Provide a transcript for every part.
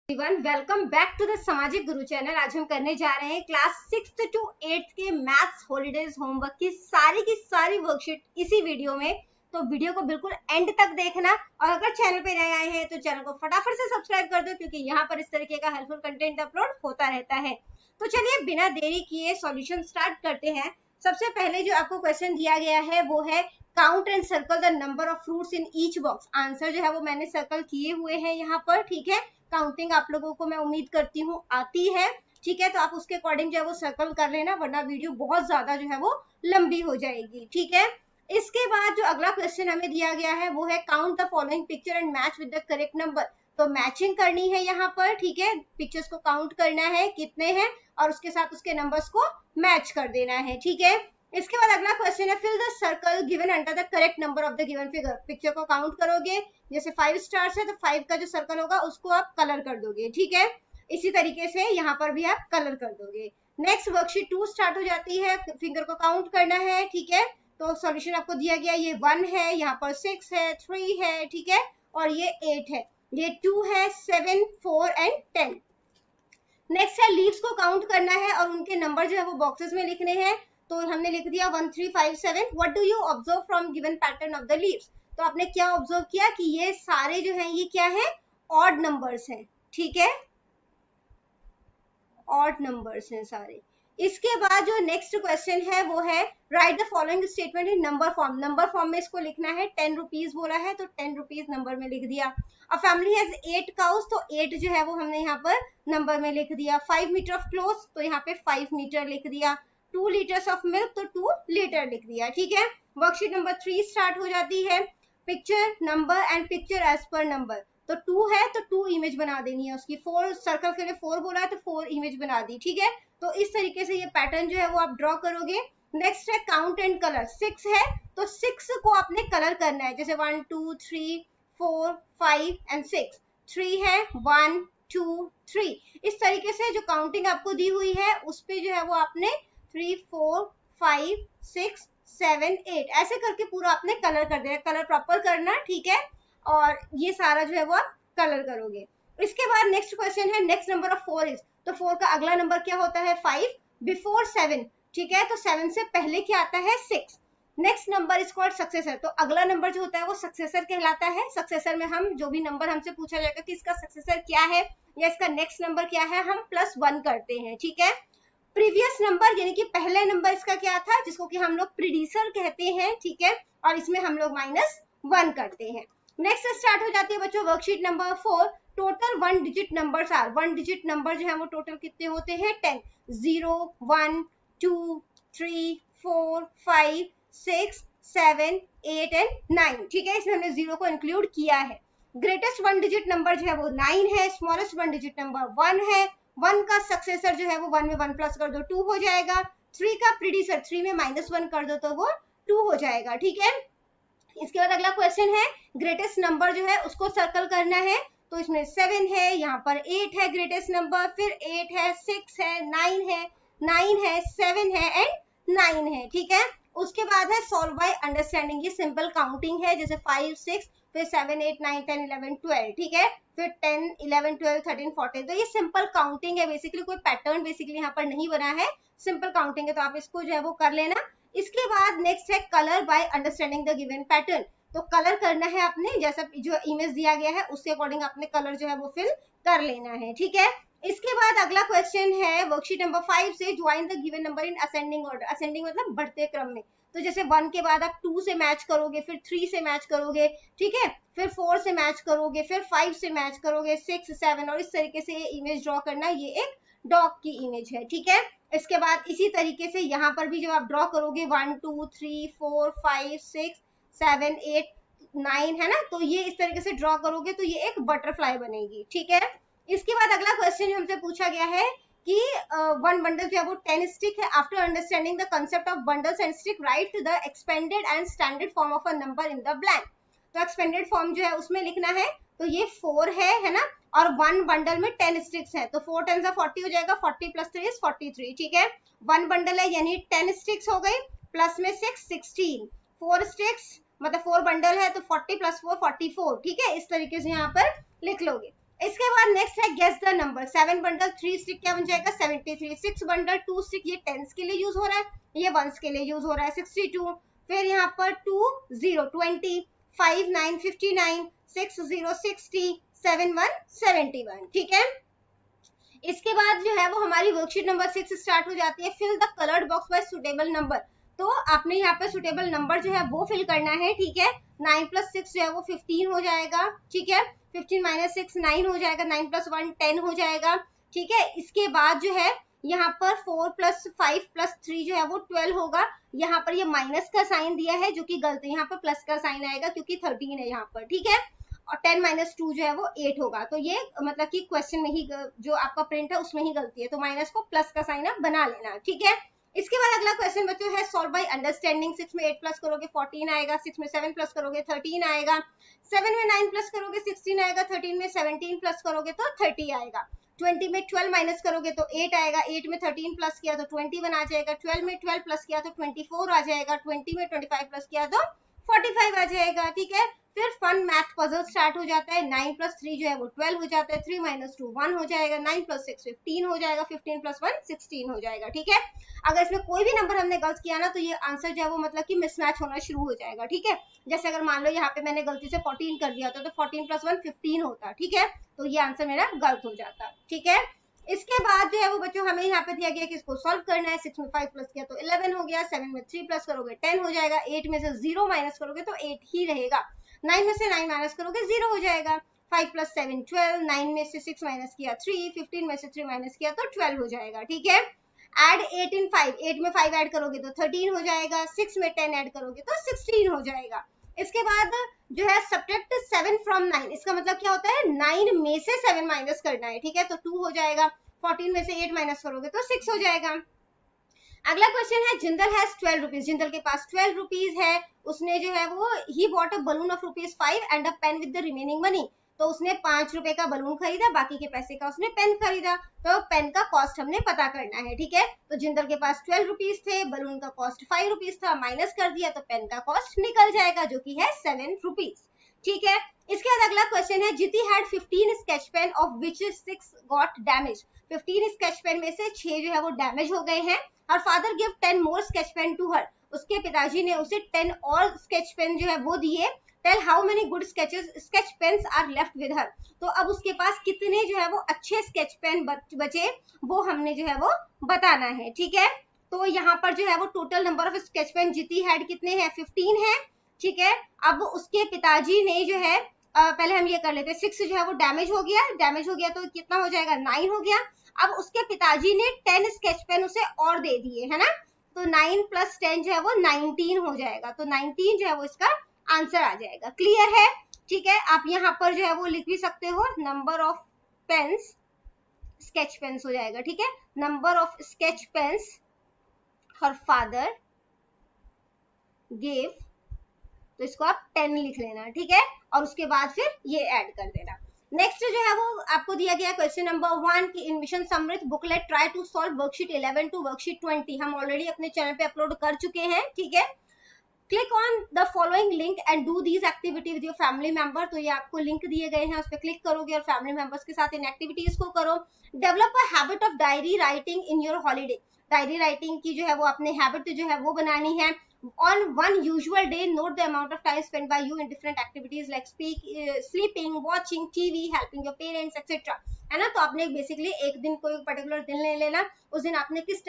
Welcome back to the सामाजिक गुरु channel. आज हम करने जा रहे हैं क्लास 6th to 8th के मैथ्स हॉलीडेज होमवर्क की सारी वर्कशीट इसी वीडियो में। तो वीडियो को बिल्कुल एंड तक देखना और अगर चैनल पे नए आए हैं तो चैनल को फटाफट से सब्सक्राइब कर दो, क्योंकि यहाँ पर इस तरीके का हेल्पफुल कंटेंट अपलोड होता रहता है। तो चलिए बिना देरी किए सॉल्यूशन स्टार्ट करते हैं। सबसे पहले जो आपको क्वेश्चन दिया गया है वो है count and circle the number of fruits in each box. Answer जो है वो मैंने सर्कल किए हुए हैं यहाँ पर, ठीक है। काउंटिंग आप लोगों को मैं उम्मीद करती हूँ आती है, ठीक है। तो आप उसके अकॉर्डिंग जो है वो सर्कल कर लेना, वरना वीडियो बहुत ज्यादा जो है वो लंबी हो जाएगी, ठीक है। इसके बाद जो अगला क्वेश्चन हमें दिया गया है वो है count the following picture and match with the correct number. तो मैचिंग करनी है यहाँ पर, ठीक है। पिक्चर्स को काउंट करना है कितने हैं और उसके साथ उसके नंबर्स को मैच कर देना है, ठीक है। इसके बाद अगला क्वेश्चन है fill the circle given under the correct number of the given figure. Picture को काउंट करोगे, जैसे 5 स्टार्स है तो 5 का जो सर्कल होगा उसको आप कलर कर दोगे, ठीक है। इसी तरीके से यहाँ पर भी आप कलर कर दोगे। नेक्स्ट वर्कशीट 2 स्टार्ट हो जाती है। फिंगर को काउंट करना है, ठीक है। तो सॉल्यूशन आपको दिया गया, ये 1 है, यहाँ पर 6 है, 3 है, ठीक है, और ये 8 है, ये 2 है, 7, 4 एंड 10। नेक्स्ट है लीव्स को काउंट करना है और उनके नंबर जो है वो बॉक्सेस में लिखने हैं। तो हमने लिख दिया 1, 3, 5, 7। What do you observe from given pattern of the leaves. तो आपने क्या ऑब्जर्व किया कि ये सारे जो हैं ये क्या है, ऑड नंबर्स हैं, ठीक है, ऑड नंबर्स हैं सारे। इसके बाद जो नेक्स्ट क्वेश्चन है वो है write the following statement in number form. Number form में इसको लिखना है। 10 रुपीज बोला है तो 10 रुपीज नंबर में लिख दिया। अ फैमिली हैज 8 काउस, तो 8 जो है वो हमने यहाँ पर नंबर में लिख दिया। 5 मीटर ऑफ क्लोथ्स, तो यहाँ पे 5 मीटर लिख दिया। 2 लीटर्स ऑफ मिल्क, तो 2 लीटर लिख दिया, ठीक है। वर्कशीट नंबर 3 स्टार्ट हो जाती है। Picture number and picture as per number. तो 2 है तो 2 इमेज बना देनी है उसकी। 4 सर्कल के लिए 4 बोला है तो 4 इमेज बना दी, ठीक है। तो इस तरीके से ये पैटर्न जो है वो आप ड्रॉ करोगे। नेक्स्ट है काउंट एंड कलर। 6 है तो 6 को आपने कलर करना है, जैसे 1, 2, 3, 4, 5 एंड 6। 3 है 1, 2, 3। इस तरीके से जो काउंटिंग आपको दी हुई है उस पे जो है वो आपने 3, 4, 5, 6, 7, 8 ऐसे करके पूरा आपने कलर कर देना। कलर प्रॉपर करना, ठीक है, और ये सारा जो है वो आप कलर करोगे। इसके बाद नेक्स्ट क्वेश्चन है नेक्स्ट नंबर ऑफ 4 इज। तो 4 का अगला नंबर क्या होता है, 5 बिफोर 7, ठीक है। तो 7 से पहले क्या आता है, 6। Next number is called successor. तो अगला नंबर जो होता है वो सक्सेसर कहलाता है। सक्सेसर में हम जो भी नंबर हमसे पूछा जाएगा कि इसका सक्सेसर क्या है या इसका नेक्स्ट नंबर क्या है, हम +1 करते हैं, ठीक है। प्रीवियस नंबर यानी कि पहले नंबर इसका क्या था, जिसको कि हम लोग प्रीडिसर कहते हैं, ठीक है, और इसमें हम लोग -1 करते हैं। नेक्स्ट स्टार्ट हो जाती है बच्चों worksheet number 4। Total 1 digit numbers are. 1 digit number जो है वो टोटल कितने होते हैं, 10। 0, 1, 2, 3, 4, 5, 6, 7, 8 एंड 9, ठीक है। इसमें हमने 0 को इंक्लूड किया है। ग्रेटेस्ट 1 डिजिट नंबर जो है वो 9 है। स्मॉलेस्ट 1 डिजिट नंबर 1 है। 1 का सक्सेसर जो है वो 1 में 1 प्लस कर दो 2 हो जाएगा। 3 का प्रीडिसर 3 में -1 कर दो तो वो 2 हो जाएगा, ठीक है। इसके बाद अगला क्वेश्चन है ग्रेटेस्ट नंबर जो है उसको सर्कल करना है। तो इसमें 7 है, यहाँ पर 8 है ग्रेटेस्ट नंबर, फिर 8 है, 6 है, 9 है, 9 है, 7 है एंड 9 है, ठीक है। उसके बाद है सॉल्व बाय अंडरस्टैंडिंग। ये सिंपल काउंटिंग है, जैसे 5, 6, फिर 7, 8, 9, 10, 11, 12, ठीक है, फिर 10, 11, 12, 13, 14। तो ये सिंपल काउंटिंग है, बेसिकली कोई पैटर्न बेसिकली यहाँ पर नहीं बना है, सिंपल काउंटिंग है। तो आप इसको जो है वो कर लेना। इसके बाद नेक्स्ट है colour by understanding the given pattern. तो कलर करना है आपने, जैसा जो इमेज दिया गया है उसके अकॉर्डिंग आपने कलर जो है वो फिल कर लेना है, ठीक है। इसके बाद अगला क्वेश्चन है वर्कशीट नंबर 5 से join the given number in ascending order. Ascending मतलब बढ़ते क्रम में। तो जैसे 1 के बाद आप 2 से मैच करोगे, फिर 3 से मैच करोगे, ठीक है, फिर 4 से मैच करोगे, फिर 5 से मैच करोगे, 6, 7, और इस तरीके से ये इमेज ड्रॉ करना। ये एक डॉग की इमेज है, ठीक है। इसके बाद इसी तरीके से यहाँ पर भी जब आप ड्रॉ करोगे 1, 2, 3, 4, 5, 6, 7, 8, 9 है ना, तो ये इस तरीके से ड्रॉ करोगे तो ये एक बटरफ्लाई बनेगी, ठीक है। इसके बाद अगला क्वेश्चन हमसे पूछा गया है कि 1 बंडल जो है वो 10 स्टिक है। After understanding the concept of bundles and stick right the expanded and standard form of a number in the blank. तो एक्सपेंडेड फॉर्म जो है उसमें लिखना है। तो ये 4 है ना, और 1 बंडल में 10 स्टिक्स है, तो 4 10 40 हो जाएगा। 40 + 3 = 43, ठीक है। 1 बंडल है यानी 10 स्टिक्स हो गई, प्लस में 6 16, 4 स्टिक्स मतलब 4 बंडल है तो 40 + 4 44, ठीक है। इस तरीके से यहाँ पर लिख लोगे। इसके बाद नेक्स्ट है guess the number. 7 bundle 3 stick क्या बन जाएगा 73, 6 बंडल 2 स्टिक ये टेंस के लिए यूज हो रहा है, ये वंस के लिए यूज हो रहा है 62, फिर यहाँ पर 2 0 20, 5 9 59, 6 0 60, 7 1 71, ठीक है। इसके बाद जो है वो हमारी वर्कशीट नंबर 6 स्टार्ट हो जाती है, fill the coloured box by suitable number. तो आपने यहाँ पे सुटेबल नंबर जो है वो फिल करना है, ठीक है। 9 + 6 जो है वो 15 हो जाएगा, ठीक है। 15 - 6 9 हो जाएगा, 9 + 1 10 हो जाएगा, ठीक है। इसके बाद जो है यहाँ पर 4 + 5 + 3 जो है वो 12 होगा। यहाँ पर ये माइनस का साइन दिया है जो कि गलत है, यहाँ पर प्लस का साइन आएगा क्योंकि 13 है यहाँ पर, ठीक है। और 10 - 2 जो है वो 8 होगा। तो ये मतलब कि क्वेश्चन में ही जो आपका प्रिंट है उसमें ही गलती है, तो माइनस को प्लस का साइन आप बना लेना, ठीक है। इसके बाद अगला क्वेश्चन बच्चों है सॉल्व बाय अंडरस्टैंडिंग। 6 में 8 प्लस करोगे 14 आएगा, 6 में 7 प्लस करोगे 13 आएगा, 7 में 9 प्लस करोगे 16 आएगा, 13 में 17 प्लस करोगे तो 30 आएगा, 20 में 12 माइनस करोगे तो 8 आएगा, 8 में 13 प्लस किया तो 21 आ जाएगा, 12 में 12 प्लस किया तो 24 आ जाएगा, 20 में 25 प्लस किया तो 45 आ जाएगा, ठीक है। फिर फन मैथ पजल स्टार्ट हो जाता है। 9 + 3 जो है वो 12 हो जाता है, 3 - 2 1 हो जाएगा, 9 + 6 15 हो जाएगा, 15 + 1 16 हो जाएगा, ठीक है। अगर इसमें कोई भी नंबर हमने गलत किया ना तो ये आंसर जो है वो मतलब कि मिसमैच होना शुरू हो जाएगा, ठीक है। जैसे अगर मान लो यहाँ पे मैंने गलती से 14 कर दिया था तो 14 + 1 15 होता, ठीक है। तो ये आंसर मेरा गलत हो जाता, ठीक है। इसके बाद जो है वो बच्चों हमें यहाँ पे दिया गया कि इसको सॉल्व करना है। 6 में 5 प्लस किया तो 11 हो गया, 7 में 3 प्लस करोगे 10 हो जाएगा, 8 में से 0 माइनस करोगे तो 8 ही रहेगा, 9 में से 9 माइनस करोगे 0 हो जाएगा, 5 + 7 12, 9 में से 6 माइनस किया 3, 15 में से 3 माइनस किया तो 12 हो जाएगा, ठीक है। एड 8 इन 5, 8 में 5 ऐड करोगे तो 13 हो जाएगा, 6 में 10 ऐड करोगे तो 16 हो जाएगा। इसके बाद जो है सब्ट्रैक्ट 7 फ्रॉम 9, इसका मतलब क्या होता है 9 में से 7 माइनस करना है, ठीक है। तो 2 हो जाएगा, 14 में से 8 माइनस करोगे तो 6 हो जाएगा। अगला क्वेश्चन है जिंदल हैज 12 रुपीज, जिंदल के पास 12 रुपीज है, उसने जो है वो ही bought a balloon of ₹5 and a pen with the remaining money. तो उसने 5 रुपए का बलून खरीदा, बाकी के पैसे का उसने पेन खरीदा। तो पेन का कॉस्ट हमने पता करना है, ठीक है। तो जिंदल के पास 12 रुपीज थे, बलून का कॉस्ट 5 रुपीज था, माइनस कर दिया तो पेन का कॉस्ट निकल जाएगा जो कि है 7 रुपीज, ठीक है। इसके बाद अगला क्वेश्चन है Jiti had 15 sketch pen of which 6 got damage. 15 sketch pen में से 6 जो है वो डैमेज हो गए हैं। Her father give 10 more sketch pen to her, उसके पिताजी ने उसे 10 और स्केच पेन जो है वो दिए। Tell how many good sketch pens are left with her, तो अब उसके पास कितने जो है वो अच्छे स्केच पेन बचे वो हमने जो है वो बताना है, ठीक है। तो यहाँ पर जो है वो total number of sketch pen Jiti had कितने हैं 15 है, ठीक है। अब उसके पिताजी ने जो है पहले हम ये कर लेते हैं, 6 जो है वो डैमेज हो गया तो कितना हो जाएगा 9 हो गया। अब उसके पिताजी ने 10 स्केच पेन उसे और दे दिए, है ना। तो 9 + 10 जो है वो 19 हो जाएगा, तो 19 जो है वो इसका आंसर आ जाएगा, क्लियर है, ठीक है। आप यहाँ पर जो है वो लिख भी सकते हो number of pens, sketch pens हो जाएगा, ठीक है। Number of sketch pens her father give, तो इसको आप 10 लिख लेना, ठीक है। और उसके बाद फिर ये ऐड कर देना। नेक्स्ट जो है वो आपको दिया गया क्वेश्चन नंबर 1 की इन Mission Samriddh booklet try to solve worksheet 11 to worksheet 20 हम ऑलरेडी अपने चैनल पे अपलोड कर चुके हैं, ठीक है। Click on the following link and do these activity with your family member, तो ये आपको लिंक दिए गए हैं, उस पर क्लिक करोगे और फैमिली मेंबर्स के साथ इन एक्टिविटीज को करो। Develop a habit of diary writing in your holiday, diary writing की जो है वो अपने हैबिट जो है वो बनानी है। On one usual day, note the amount of time spent by you in different activities like sleeping, watching TV, helping your parents, etc. है ना। तो आपने बेसिकली एक दिन कोई पर्टिकुलर दिन ले लेना, उस दिन आपने किस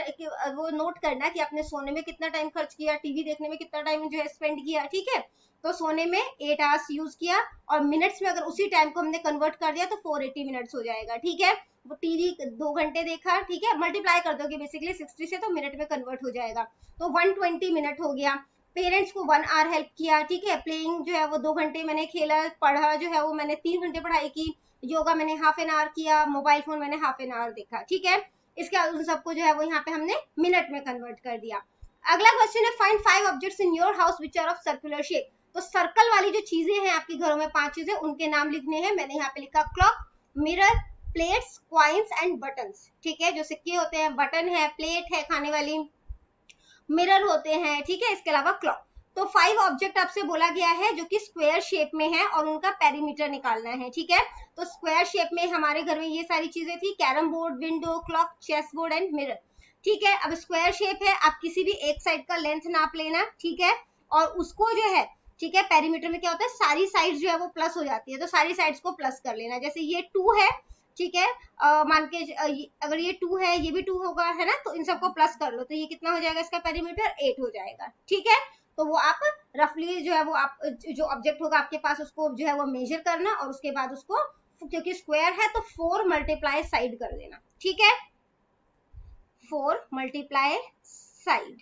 वो नोट करना कि आपने सोने में कितना टाइम खर्च किया, टीवी देखने में कितना टाइम जो है स्पेंड किया, ठीक है। तो सोने में 8 आवर्स यूज किया और मिनट्स में अगर उसी टाइम को हमने कन्वर्ट कर दिया तो 480 मिनट्स हो जाएगा, ठीक है। वो टीवी 2 घंटे देखा, ठीक है, मल्टीप्लाई कर दोगे बेसिकली 60 से तो मिनट में कन्वर्ट हो जाएगा, तो 120 मिनट हो गया। पेरेंट्स को 1 आवर हेल्प किया, ठीक है। प्लेइंग जो है वो 2 घंटे मैंने खेला, पढ़ा जो है वो मैंने 3 घंटे पढ़ाई की, योगा मैंने हाफ एन आवर किया, मोबाइल फोन मैंने हाफ एन आवर देखा, ठीक है। इसके उन सबको जो है वो यहाँ पे हमने मिनट में कन्वर्ट कर दिया। अगला क्वेश्चन है find 5 objects in your house which are of circular shape, तो सर्कल वाली जो चीजें हैं आपके घरों में 5 चीजें उनके नाम लिखने हैं। मैंने यहाँ पे लिखा clock, mirror, plates, coins and buttons, ठीक है। जो सिक्के होते हैं, बटन है, प्लेट है खाने वाली, मिरर होते हैं, ठीक है, इसके अलावा क्लॉक। तो 5 ऑब्जेक्ट आपसे बोला गया है जो कि स्क्वायर शेप में है और उनका पेरीमीटर निकालना है, ठीक है। तो स्क्वायर शेप में हमारे घर में ये सारी चीजें थी, carrom board, window, clock, chess board and mirror, ठीक है। अब स्क्वायर शेप है, आप किसी भी एक साइड का लेंथ नाप लेना, ठीक है, और उसको जो है, ठीक है, पेरीमीटर में क्या होता है, सारी साइड जो है वो प्लस हो जाती है, तो सारी साइड्स को प्लस कर लेना। जैसे ये 2 है, ठीक है, मान के अगर ये 2 है, ये भी 2 होगा, है ना, तो इन सबको प्लस कर लो, तो ये कितना हो जाएगा, इसका पेरीमीटर 8 हो जाएगा, ठीक है। तो वो आप रफली जो है वो आप जो ऑब्जेक्ट होगा आपके पास उसको जो है वो मेजर करना, और उसके बाद उसको, क्योंकि स्क्वायर है तो 4 मल्टीप्लाई साइड कर देना, ठीक है, 4 मल्टीप्लाई साइड।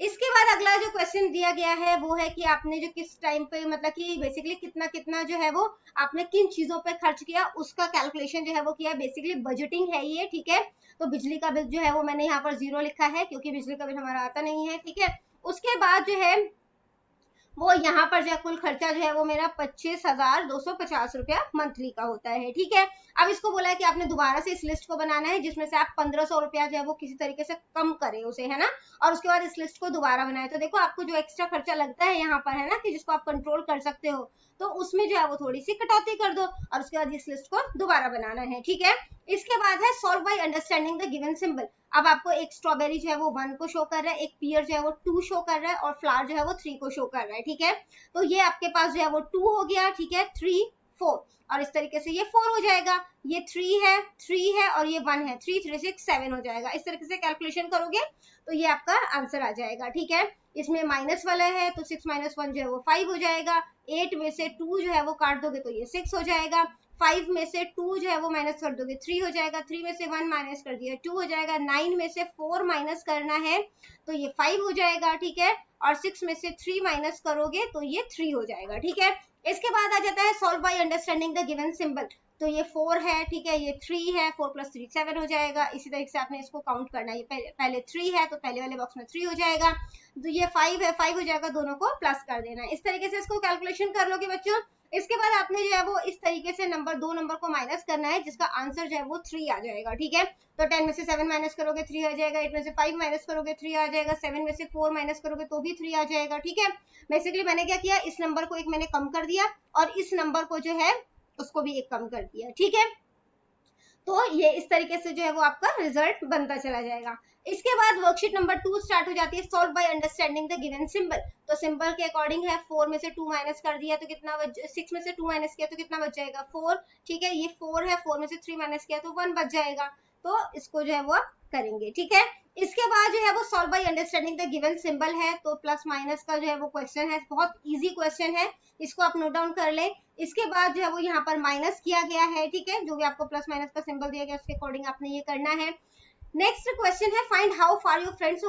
इसके बाद अगला जो क्वेश्चन दिया गया है वो है कि आपने जो किस टाइम पे, मतलब कि बेसिकली कितना कितना जो है वो आपने किन चीजों पे खर्च किया, उसका कैलकुलेशन जो है वो किया। बेसिकली बजटिंग है ये, ठीक है। तो बिजली का बिल जो है वो मैंने यहाँ पर 0 लिखा है, क्योंकि बिजली का बिल हमारा आता नहीं है, ठीक है। उसके बाद जो है वो यहाँ पर जो कुल खर्चा जो है वो मेरा 25,250 रुपया मंथली का होता है, ठीक है। अब इसको बोला है कि आपने दोबारा से इस लिस्ट को बनाना है, जिसमें से आप 1500 रुपया जो है वो किसी तरीके से कम करें उसे, है ना, और उसके बाद इस लिस्ट को दोबारा बनाए। तो देखो आपको जो एक्स्ट्रा खर्चा लगता है यहाँ पर, है ना, कि जिसको आप कंट्रोल कर सकते हो, तो उसमें जो है वो थोड़ी सी कटौती कर दो, और उसके बाद इस लिस्ट को दोबारा बनाना है, ठीक है। इसके बाद है solve by understanding the given symbol. अब आपको एक स्ट्रॉबेरी जो है वो 1 को शो कर रहा है, एक पियर जो है वो 2 शो कर रहा है, और फ्लावर जो है वो 3 को शो कर रहा है, ठीक है। तो ये आपके पास जो है वो 2 हो गया, ठीक है, 3 4, और इस तरीके से ये 4 हो जाएगा, ये 3 है और ये 1 है, 3 3 6 7 हो जाएगा। इस तरीके से कैलकुलेशन करोगे तो ये आपका आंसर आ जाएगा, ठीक है। इसमें माइनस वाला है तो 6 - 1 जो है वो 5 हो जाएगा, 8 में से 2 जो है वो काट दोगे तो ये 6 हो जाएगा, 5 में से 2 जो है वो माइनस कर दोगे 3 हो जाएगा, 3 में से 1 माइनस कर दिया 2 हो जाएगा, 9 में से 4 माइनस करना है तो ये 5 हो जाएगा, ठीक है, और 6 में से 3 माइनस करोगे तो ये 3 हो जाएगा, ठीक है। इसके बाद आ जाता है solve by understanding the given symbol. तो ये 4 है, ठीक है, ये 3 है, 4 + 3 7 हो जाएगा। इसी तरीके से आपने इसको काउंट करना है, ये पहले 3 है तो पहले वाले बॉक्स में 3 हो जाएगा, तो ये 5 है, 5 हो जाएगा, दोनों को प्लस कर देना है। इस तरीके से इसको कैलकुलेशन कर लोगे बच्चों। इसके बाद आपने जो है वो इस तरीके से दो नंबर को माइनस करना है, जिसका आंसर जो है वो 3 आ जाएगा, ठीक है। तो 10 में से 7 माइनस करोगे 3 आ जाएगा, 8 में से 5 माइनस करोगे 3 आ जाएगा, 7 में से 4 माइनस करोगे तो भी 3 आ जाएगा, ठीक है। बेसिकली मैंने क्या किया, इस नंबर को एक मैंने कम कर दिया, और इस नंबर को जो है उसको भी एक कम कर दिया, ठीक है। तो ये इस तरीके से जो है वो आपका रिजल्ट बनता चला जाएगा। इसके बाद वर्कशीट नंबर 2 स्टार्ट हो जाती है, solve by understanding the given symbol. तो सिंबल के अकॉर्डिंग है, 4 में से 2 माइनस कर दिया तो कितना 6 में से 2 माइनस किया तो कितना बच जाएगा 4, ठीक है, ये 4 है, 4 में से 3 माइनस किया तो 1 बच जाएगा। तो इसको जो है वो करेंगे, ठीक है। इसके बाद जो है वो solve by understanding the given symbol है, तो प्लस माइनस का जो है वो क्वेश्चन है, बहुत इजी क्वेश्चन है, इसको आप नोट डाउन कर लें। इसके बाद जो है वो यहाँ पर माइनस किया गया है, ठीक है, जो भी आपको प्लस माइनस का सिंबल दिया गया उसके अकॉर्डिंग आपने ये करना है। नेक्स्ट क्वेश्चन है find how far your friends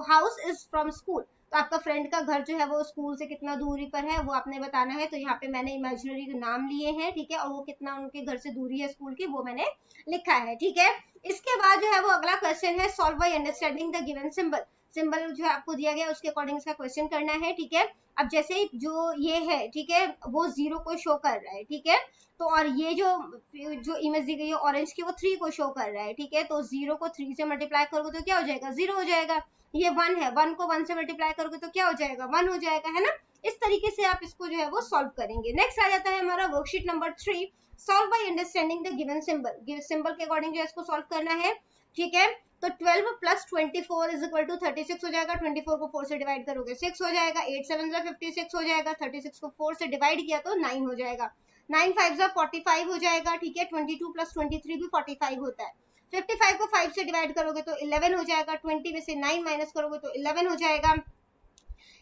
house is from school. तो आपका फ्रेंड का घर जो है वो स्कूल से कितना दूरी पर है वो आपने बताना है। तो यहाँ पे मैंने इमेजिनरी नाम लिए हैं, ठीक है, और वो कितना उनके घर से दूरी है स्कूल की वो मैंने लिखा है, ठीक है। इसके बाद जो है वो अगला क्वेश्चन है solve by understanding the given symbol. Symbol जो है आपको दिया गया उसके अकॉर्डिंग इसका क्वेश्चन करना है, ठीक है। अब जैसे जो ये है, ठीक है, वो 0 को शो कर रहा है, ठीक है, तो और ये जो इमेज दी गई है ऑरेंज की वो 3 को शो कर रहा है, ठीक है। तो 0 को 3 से मल्टीप्लाई करोगे तो क्या हो जाएगा 0 हो जाएगा। ये 1 है, 1 को 1 से मल्टीप्लाई करोगे तो क्या हो जाएगा 1 हो जाएगा, है ना। इस तरीके से आप इसको जो है वो सॉल्व करेंगे। नेक्स्ट आ जाता है हमारा worksheet number 3 solve by understanding the given symbol. Symbol के अकॉर्डिंग जो है इसको सॉल्व करना है, ठीक है। तो 12 + 24 = 36 हो जाएगा, 24 को 4 से डिवाइड करोगे 6 हो जाएगा, 8 7 56 हो जाएगा, 36 को 4 से डिवाइड किया तो 9 हो जाएगा, 9 5 45 हो जाएगा, ठीक है। 22 + 23 भी 45 होता है। 55 को 5 से डिवाइड करोगे तो 11 हो जाएगा, 20 में से 9 माइनस करोगे तो 11 हो जाएगा।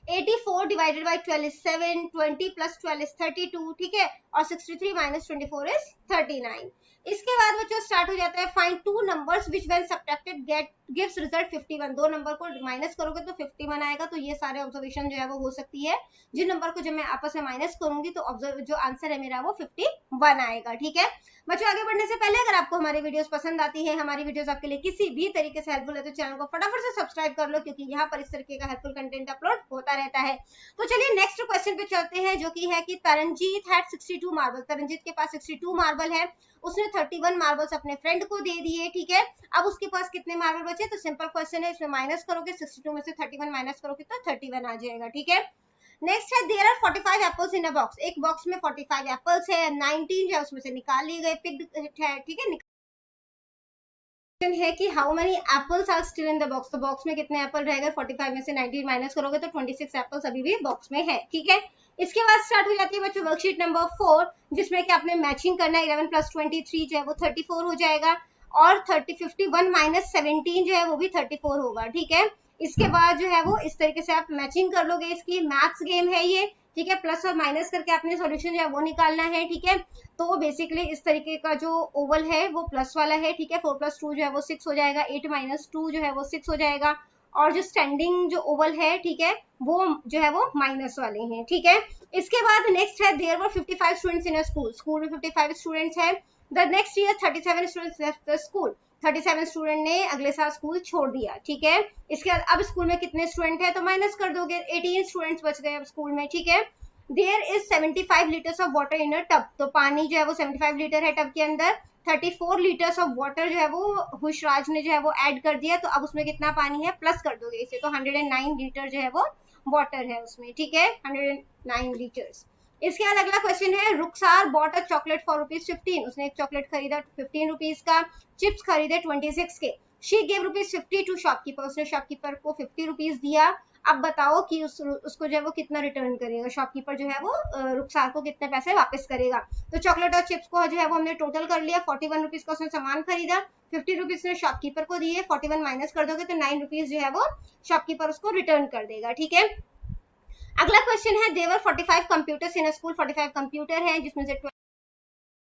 84 डिवाइडेड बाय 12 इज 7, 20 + 12 इज 32, ठीक है, और 63 - 24 इज 39। इसके बाद बच्चों स्टार्ट हो जाता है find two numbers which when subtracted gives result 51। दो नंबर को माइनस करोगे तो 51 आएगा। तो ये सारे ऑब्जर्वेशन जो है वो हो सकती है, जिन नंबर को जब मैं आपस में माइनस करूंगी तो जो आंसर है मेरा वो 51 आएगा, ठीक है। बच्चों आगे बढ़ने से पहले अगर आपको हमारी वीडियोस पसंद आती है, हमारी वीडियोस आपके लिए किसी भी तरीके से हेल्पफुल है, तो चैनल को फटाफट से सब्सक्राइब कर लो, क्योंकि यहाँ पर इस तरीके का हेल्पफुल कंटेंट अपलोड होता रहता है। तो चलिए नेक्स्ट क्वेश्चन पे चलते हैं, जो कि है कि तरनजीत हैड 62 मार्बल। तरनजीत के पास 62 मार्बल है, उसने 31 मार्बल्स अपने फ्रेंड को दे दिए, ठीक है। अब उसके पास कितने मार्बल बचे, तो सिंपल क्वेश्चन है, इसमें माइनस करोगे 62 में से 31 माइनस करोगे तो 31 आ जाएगा, ठीक है। नेक्स्ट है there are 45 apples in a box, एक बॉक्स में 45 एप्पल्स है, 19 जो है उसमें से निकाल लिए गए, पिक्ड है, ठीक है। है कि how many apples are still in the box, तो बॉक्स में कितने एप्पल रह गए, 45 में से 19 माइनस करोगे तो 26 एप्पल्स अभी भी बॉक्स में है, ठीक है। इसके बाद स्टार्ट हो जाती है बच्चों वर्कशीट नंबर 4, जिसमें कि आपने मैचिंग करना है। 11 + 23 जो है वो 34 हो जाएगा, और 51 - 17 जो है वो भी 34 होगा, ठीक है। इसके बाद जो है वो इस तरीके से आप मैचिंग कर लोगे, इसकी मैथ्स गेम है ये, ठीक है। प्लस और माइनस करके आपने सॉल्यूशन जो है वो निकालना है, ठीक है। तो बेसिकली इस तरीके का जो ओवल है वो प्लस वाला है, ठीक है। 4 + 2 जो है वो 6 हो जाएगा, 8 - 2 जो है वो 6 हो जाएगा, और जो स्टैंडिंग जो ओवल है, ठीक है, वो जो है वो माइनस वाले हैं, ठीक है। इसके बाद नेक्स्ट है there were 55 students in a school, school में 55 स्टूडेंट्स हैं। The next year 37 students left the school, 37 student ने अगले साल स्कूल छोड़ दिया, ठीक है। इसके बाद अब स्कूल में कितने स्टूडेंट है, तो माइनस कर दोगे, 18 स्टूडेंट्स बच गए अब स्कूल में, ठीक है। There is 75 litres of water in a tub, तो पानी जो है वो 75 लीटर है टब के अंदर, 34 लीटर्स ऑफ वाटर जो है वो हुशराज ने जो है वो ऐड कर दिया, तो अब उसमें कितना पानी है, प्लस कर दोगे इसे, तो 109 लीटर जो है वो वाटर है उसमें, ठीक है, 109 लीटर्स। इसके बाद अगला क्वेश्चन है रुखसार बॉट अ चॉकलेट फॉर ₹15, उसने एक चॉकलेट खरीदा 15 रुपीज का, चिप्स खरीदे 26 के। शी गेव ₹50 टू शॉपकीपर, उसने शॉपकीपर को 50 रुपीज दिया। अब बताओ कि उसको जो है वो कितना रिटर्न करेगा, शॉपकीपर जो है वो रुखसार को कितने पैसे वापस करेगा। तो चॉकलेट और चिप्स को जो है वो हमने टोटल कर लिया, 41 रुपीज का उसने सामान खरीदा, 50 रुपीज ने शॉपकीपर को दिए, 41 माइनस कर दोगे तो 9 रुपीज जो है वो शॉपकीपर उसको रिटर्न कर देगा, ठीक है। अगला क्वेश्चन है देवर 45 कंप्यूटर्स इन स्कूल, 45 कंप्यूटर है जिसमें से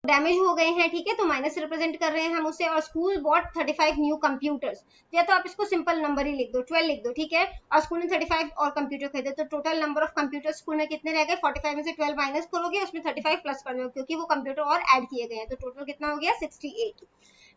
डैमेज हो गए हैं, ठीक है, तो माइनस से रिप्रेजेंट कर रहे हैं हम उसे, और स्कूल बॉट 35 न्यू कंप्यूटर्स, या तो आप इसको सिंपल नंबर ही लिख दो, 12 लिख दो, ठीक है। और स्कूल ने 35 और कंप्यूटर खरीदे, तो total number of computer school में कितने रह गए, 45 में से 12 माइनस करोगे, उसमें 35 प्लस कर दो, क्योंकि वो कंप्यूटर और ऐड किए गए हैं, तो टोटल कितना हो गया 68।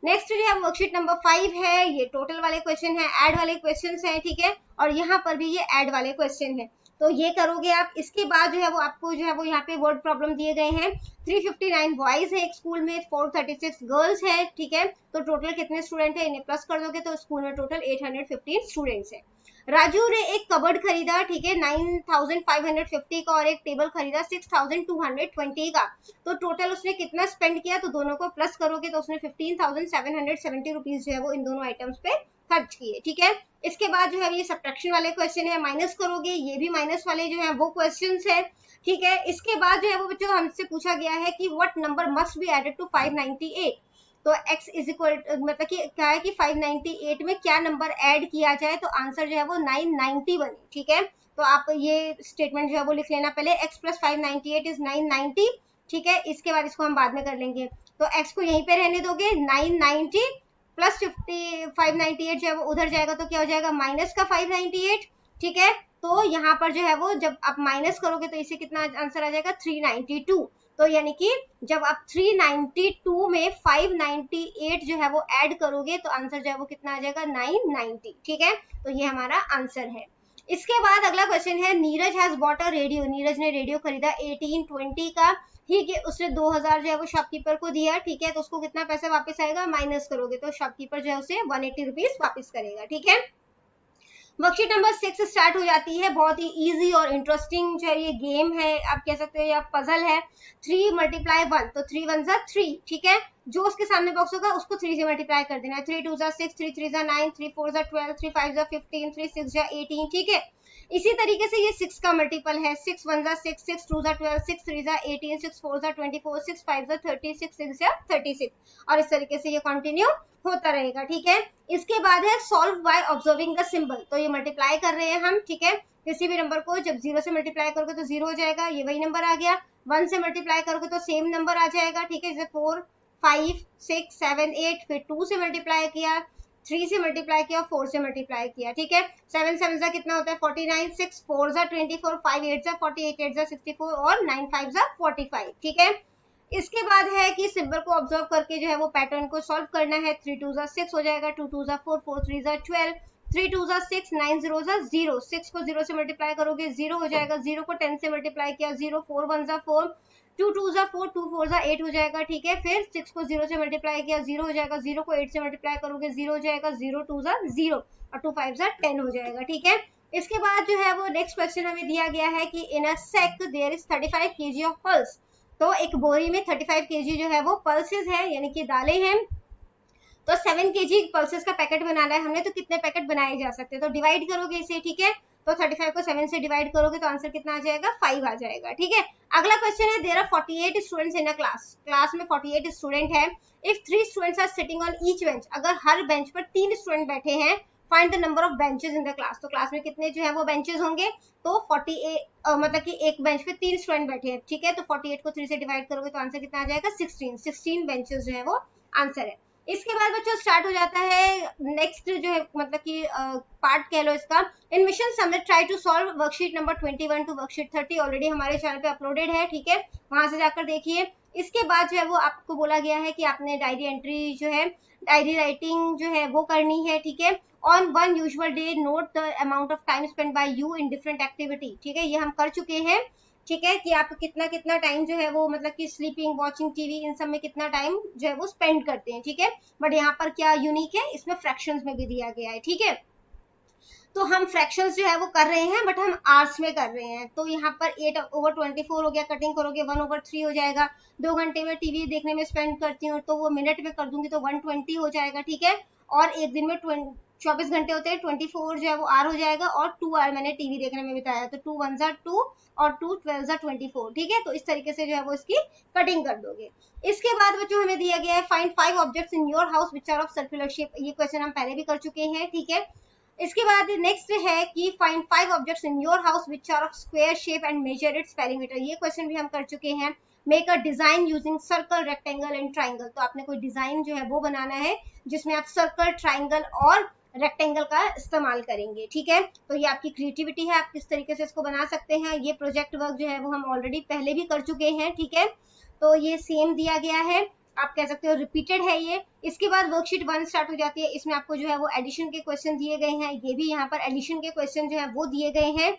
नेक्स्ट जो है वर्कशीट नंबर 5 है, ये टोटल वाले क्वेश्चन है, ऐड वाले क्वेश्चन है, ठीक है, और यहाँ पर भी ये ऐड वाले क्वेश्चन है, तो ये करोगे आप। इसके बाद जो है वो आपको जो है वो यहाँ पे वर्ड प्रॉब्लम दिए गए हैं, 359 बॉयज है एक स्कूल में, 436 गर्ल्स है, ठीक है, तो टोटल कितने स्टूडेंट है, इन्हें प्लस कर दोगे तो स्कूल में टोटल 815 स्टूडेंट्स है। राजू ने एक कबर्ड खरीदा, ठीक है, 9550 का, और एक टेबल खरीदा 6220 का, तो टोटल उसने कितना स्पेंड किया, तो दोनों को प्लस करोगे तो उसने 15,770 रुपीज जो है वो इन दोनों आइटम्स पे खर्च किए, ठीक है। इसके बाद जो है ये सब्ट्रैक्शन वाले क्वेश्चन है, माइनस करोगे, ये भी माइनस वाले जो है वो क्वेश्चंस है, ठीक है। इसके बाद जो है वो बच्चों हमसे पूछा गया है कि what number must be added to 598, तो x इज इक्वल मतलब कि क्या है कि 598 में क्या नंबर ऐड किया जाए, तो आंसर जो है वो 990 बने, ठीक है। तो आप ये स्टेटमेंट जो है वो लिख लेना पहले, x + 598 इज 990, ठीक है। इसके बाद इसको हम बाद में कर लेंगे, तो x को यहीं पे रहने दोगे, 990 प्लस 598 जो है वो उधर जाएगा, तो क्या हो जाएगा माइनस का 598, ठीक है। तो यहाँ पर जो है वो जब आप माइनस करोगे तो इसे कितना आंसर आ जाएगा 392, तो यानी कि जब आप 392 में 598 जो है वो ऐड करोगे तो आंसर जो है वो कितना आ जाएगा 990, ठीक है। तो ये हमारा आंसर है। इसके बाद अगला क्वेश्चन है Neeraj has bought a radio, Neeraj ने रेडियो खरीदा 1820 का, ठीक है, उसने 2000 जो है वो शॉपकीपर को दिया, ठीक है, तो उसको कितना पैसा वापस आएगा, माइनस करोगे तो शॉपकीपर जो है उसे 180 रुपीज वापस करेगा, ठीक है। वर्कशीट नंबर 6 स्टार्ट हो जाती है, बहुत ही इजी और इंटरेस्टिंग जो है ये गेम है, आप कह सकते हो या पजल है। 3 × 1, तो 3 1 = 3, ठीक है, जो उसके सामने बॉक्स होगा उसको 3 से मल्टीप्लाई कर देना है, 3 2 = 6, 3 3 = 9, 3 4 = 12, 3 5 = 15, 3 6 = 18, ठीक है। इसी तरीके से ये 6 का मल्टीपल है, 6 1 = 6, 6 2 = 12, 6 3 = 18, 6 4 = 24, 6 5 = 30, 6 6 = 36, और इस तरीके से ये कंटिन्यू होता रहेगा, ठीक है। इसके बाद है solve by observing the symbol, तो ये मल्टीप्लाई कर रहे हैं हम, ठीक है। किसी भी नंबर को जब 0 से मल्टीप्लाई करोगे तो 0 हो जाएगा, ये वही नंबर आ गया। 1 से मल्टीप्लाई करोगे तो सेम नंबर आ जाएगा, ठीक है, जैसे 4 5 6 7 8, फिर 2 से मल्टीप्लाई किया, 3 से मल्टीप्लाई किया, 4 से मल्टीप्लाई किया, ठीक है। 7 7 ज़ा कितना होता है 49, 6 4 ज़ा 24, 5 8 ज़ा 48, 8 ज़ा 64, और 9 5 ज़ा 45, ठीक है। इसके बाद है कि सिंबल को ऑब्जर्व करके जो है वो पैटर्न को सॉल्व करना है। 3 2 ज़ा 6 हो जाएगा, 2 2 ज़ा 4, 4 3 ज़ा 12, 3 2 ज़ा 6, 9 0 ज़ा 0, 6 को 0 से मल्टीप्लाई करोगे 0 हो जाएगा, 0 को 10 से मल्टीप्लाई किया 0, 4 1 ज़ा 4, 2 2 ज़ा 4, 2 4 ज़ा 8 हो जाएगा, ठीक है। फिर 6 को 0 से मल्टीप्लाई किया 0 हो जाएगा, 0 को 8 से मल्टीप्लाई करोगे 0 हो जाएगा, 0 2 ज़ा 0, और 2 5 ज़ा 10 हो जाएगा, ठीक है। इसके बाद जो है वो नेक्स्ट क्वेश्चन हमें दिया गया है कि in a sack there is 35 kg of pulse. तो एक बोरी में 35 kg जो है वो पल्सेस है, यानी कि दालें हैं। तो 7 kg पल्सेस का पैकेट बनाना है हमने, तो कितने पैकेट बनाए जा सकते हैं, तो डिवाइड करोगे इसे, ठीक है। तो 35 को 7 से डिवाइड करोगे तो आंसर कितना आ जाएगा, 5 आ जाएगा, ठीक है। अगला क्वेश्चन है, there are 48 students in a class, class में 48 स्टूडेंट है। If 3 students are sitting on each bench, अगर हर बेंच पर 3 स्टूडेंट बैठे हैं, find the number of benches in the class. तो क्लास में कितने जो है वो बेंचेस होंगे, तो 48 मतलब कि एक बेंच पे 3 स्टूडेंट बैठे हैं, ठीक है। तो 48 को 3 से डिवाइड करोगे तो आंसर कितना आ जाएगा, 16 बेंचेस जो है वो आंसर है। इसके बाद बच्चों स्टार्ट हो जाता है नेक्स्ट जो है मतलब कि पार्ट कह लो इसका। In mission summit try to solve worksheet number 21 to worksheet 30 already हमारे चैनल पे अपलोडेड है, ठीक है, वहां से जाकर देखिए। इसके बाद जो है वो आपको बोला गया है कि आपने डायरी एंट्री जो है, डायरी राइटिंग जो है वो करनी है, ठीक है। On one usual day note the amount of time spend by you in different activity, ठीक है, ये हम कर चुके हैं, ठीक है, कि आप कितना कितना टाइम जो है वो मतलब कि स्लीपिंग, वॉचिंग टीवी, इन सब में कितना टाइम जो है वो स्पेंड करते हैं, ठीक है। बट यहाँ पर क्या यूनिक है, इसमें फ्रैक्शंस में भी दिया गया है, ठीक है। तो हम फ्रैक्शंस जो है वो कर रहे हैं बट हम आवर्स में कर रहे हैं। तो यहाँ पर 8/24 हो गया, कटिंग करोगे 1/3 हो जाएगा। 2 घंटे में टीवी देखने में स्पेंड करती हूँ तो वो मिनट में कर दूंगी तो 120 हो जाएगा, ठीक है। और एक दिन में 24 घंटे होते हैं, 24 जो है वो आर हो जाएगा, और 2 आवर मैंने टीवी देखने में बिताया, तो 2 1 2 और 2 12 24, ठीक है। तो इस तरीके से जो है वो इसकी कटिंग कर दोगे। इसके बाद बच्चों हमें दिया गया है find 5 objects in your house which are of circular shape, ये क्वेश्चन हम पहले भी कर चुके हैं, ठीक है। इसके बाद नेक्स्ट है कि find 5 objects in your house which are of square shape and measure its perimeter, ये क्वेश्चन भी हम कर चुके हैं। Make a design using circle, rectangle and triangle, तो आपने कोई डिजाइन जो है वो बनाना है जिसमें आप सर्कल, ट्राइंगल और रेक्टेंगल का इस्तेमाल करेंगे, ठीक है। तो ये आपकी क्रिएटिविटी है, आप किस तरीके से इसको बना सकते हैं। ये प्रोजेक्ट वर्क जो है वो हम ऑलरेडी पहले भी कर चुके हैं, ठीक है। तो ये सेम दिया गया है, आप कह सकते हो रिपीटेड है ये। इसके बाद वर्कशीट 1 स्टार्ट हो जाती है, इसमें आपको जो है वो एडिशन के क्वेश्चन दिए गए हैं, ये भी यहाँ पर एडिशन के क्वेश्चन जो है वो दिए गए हैं,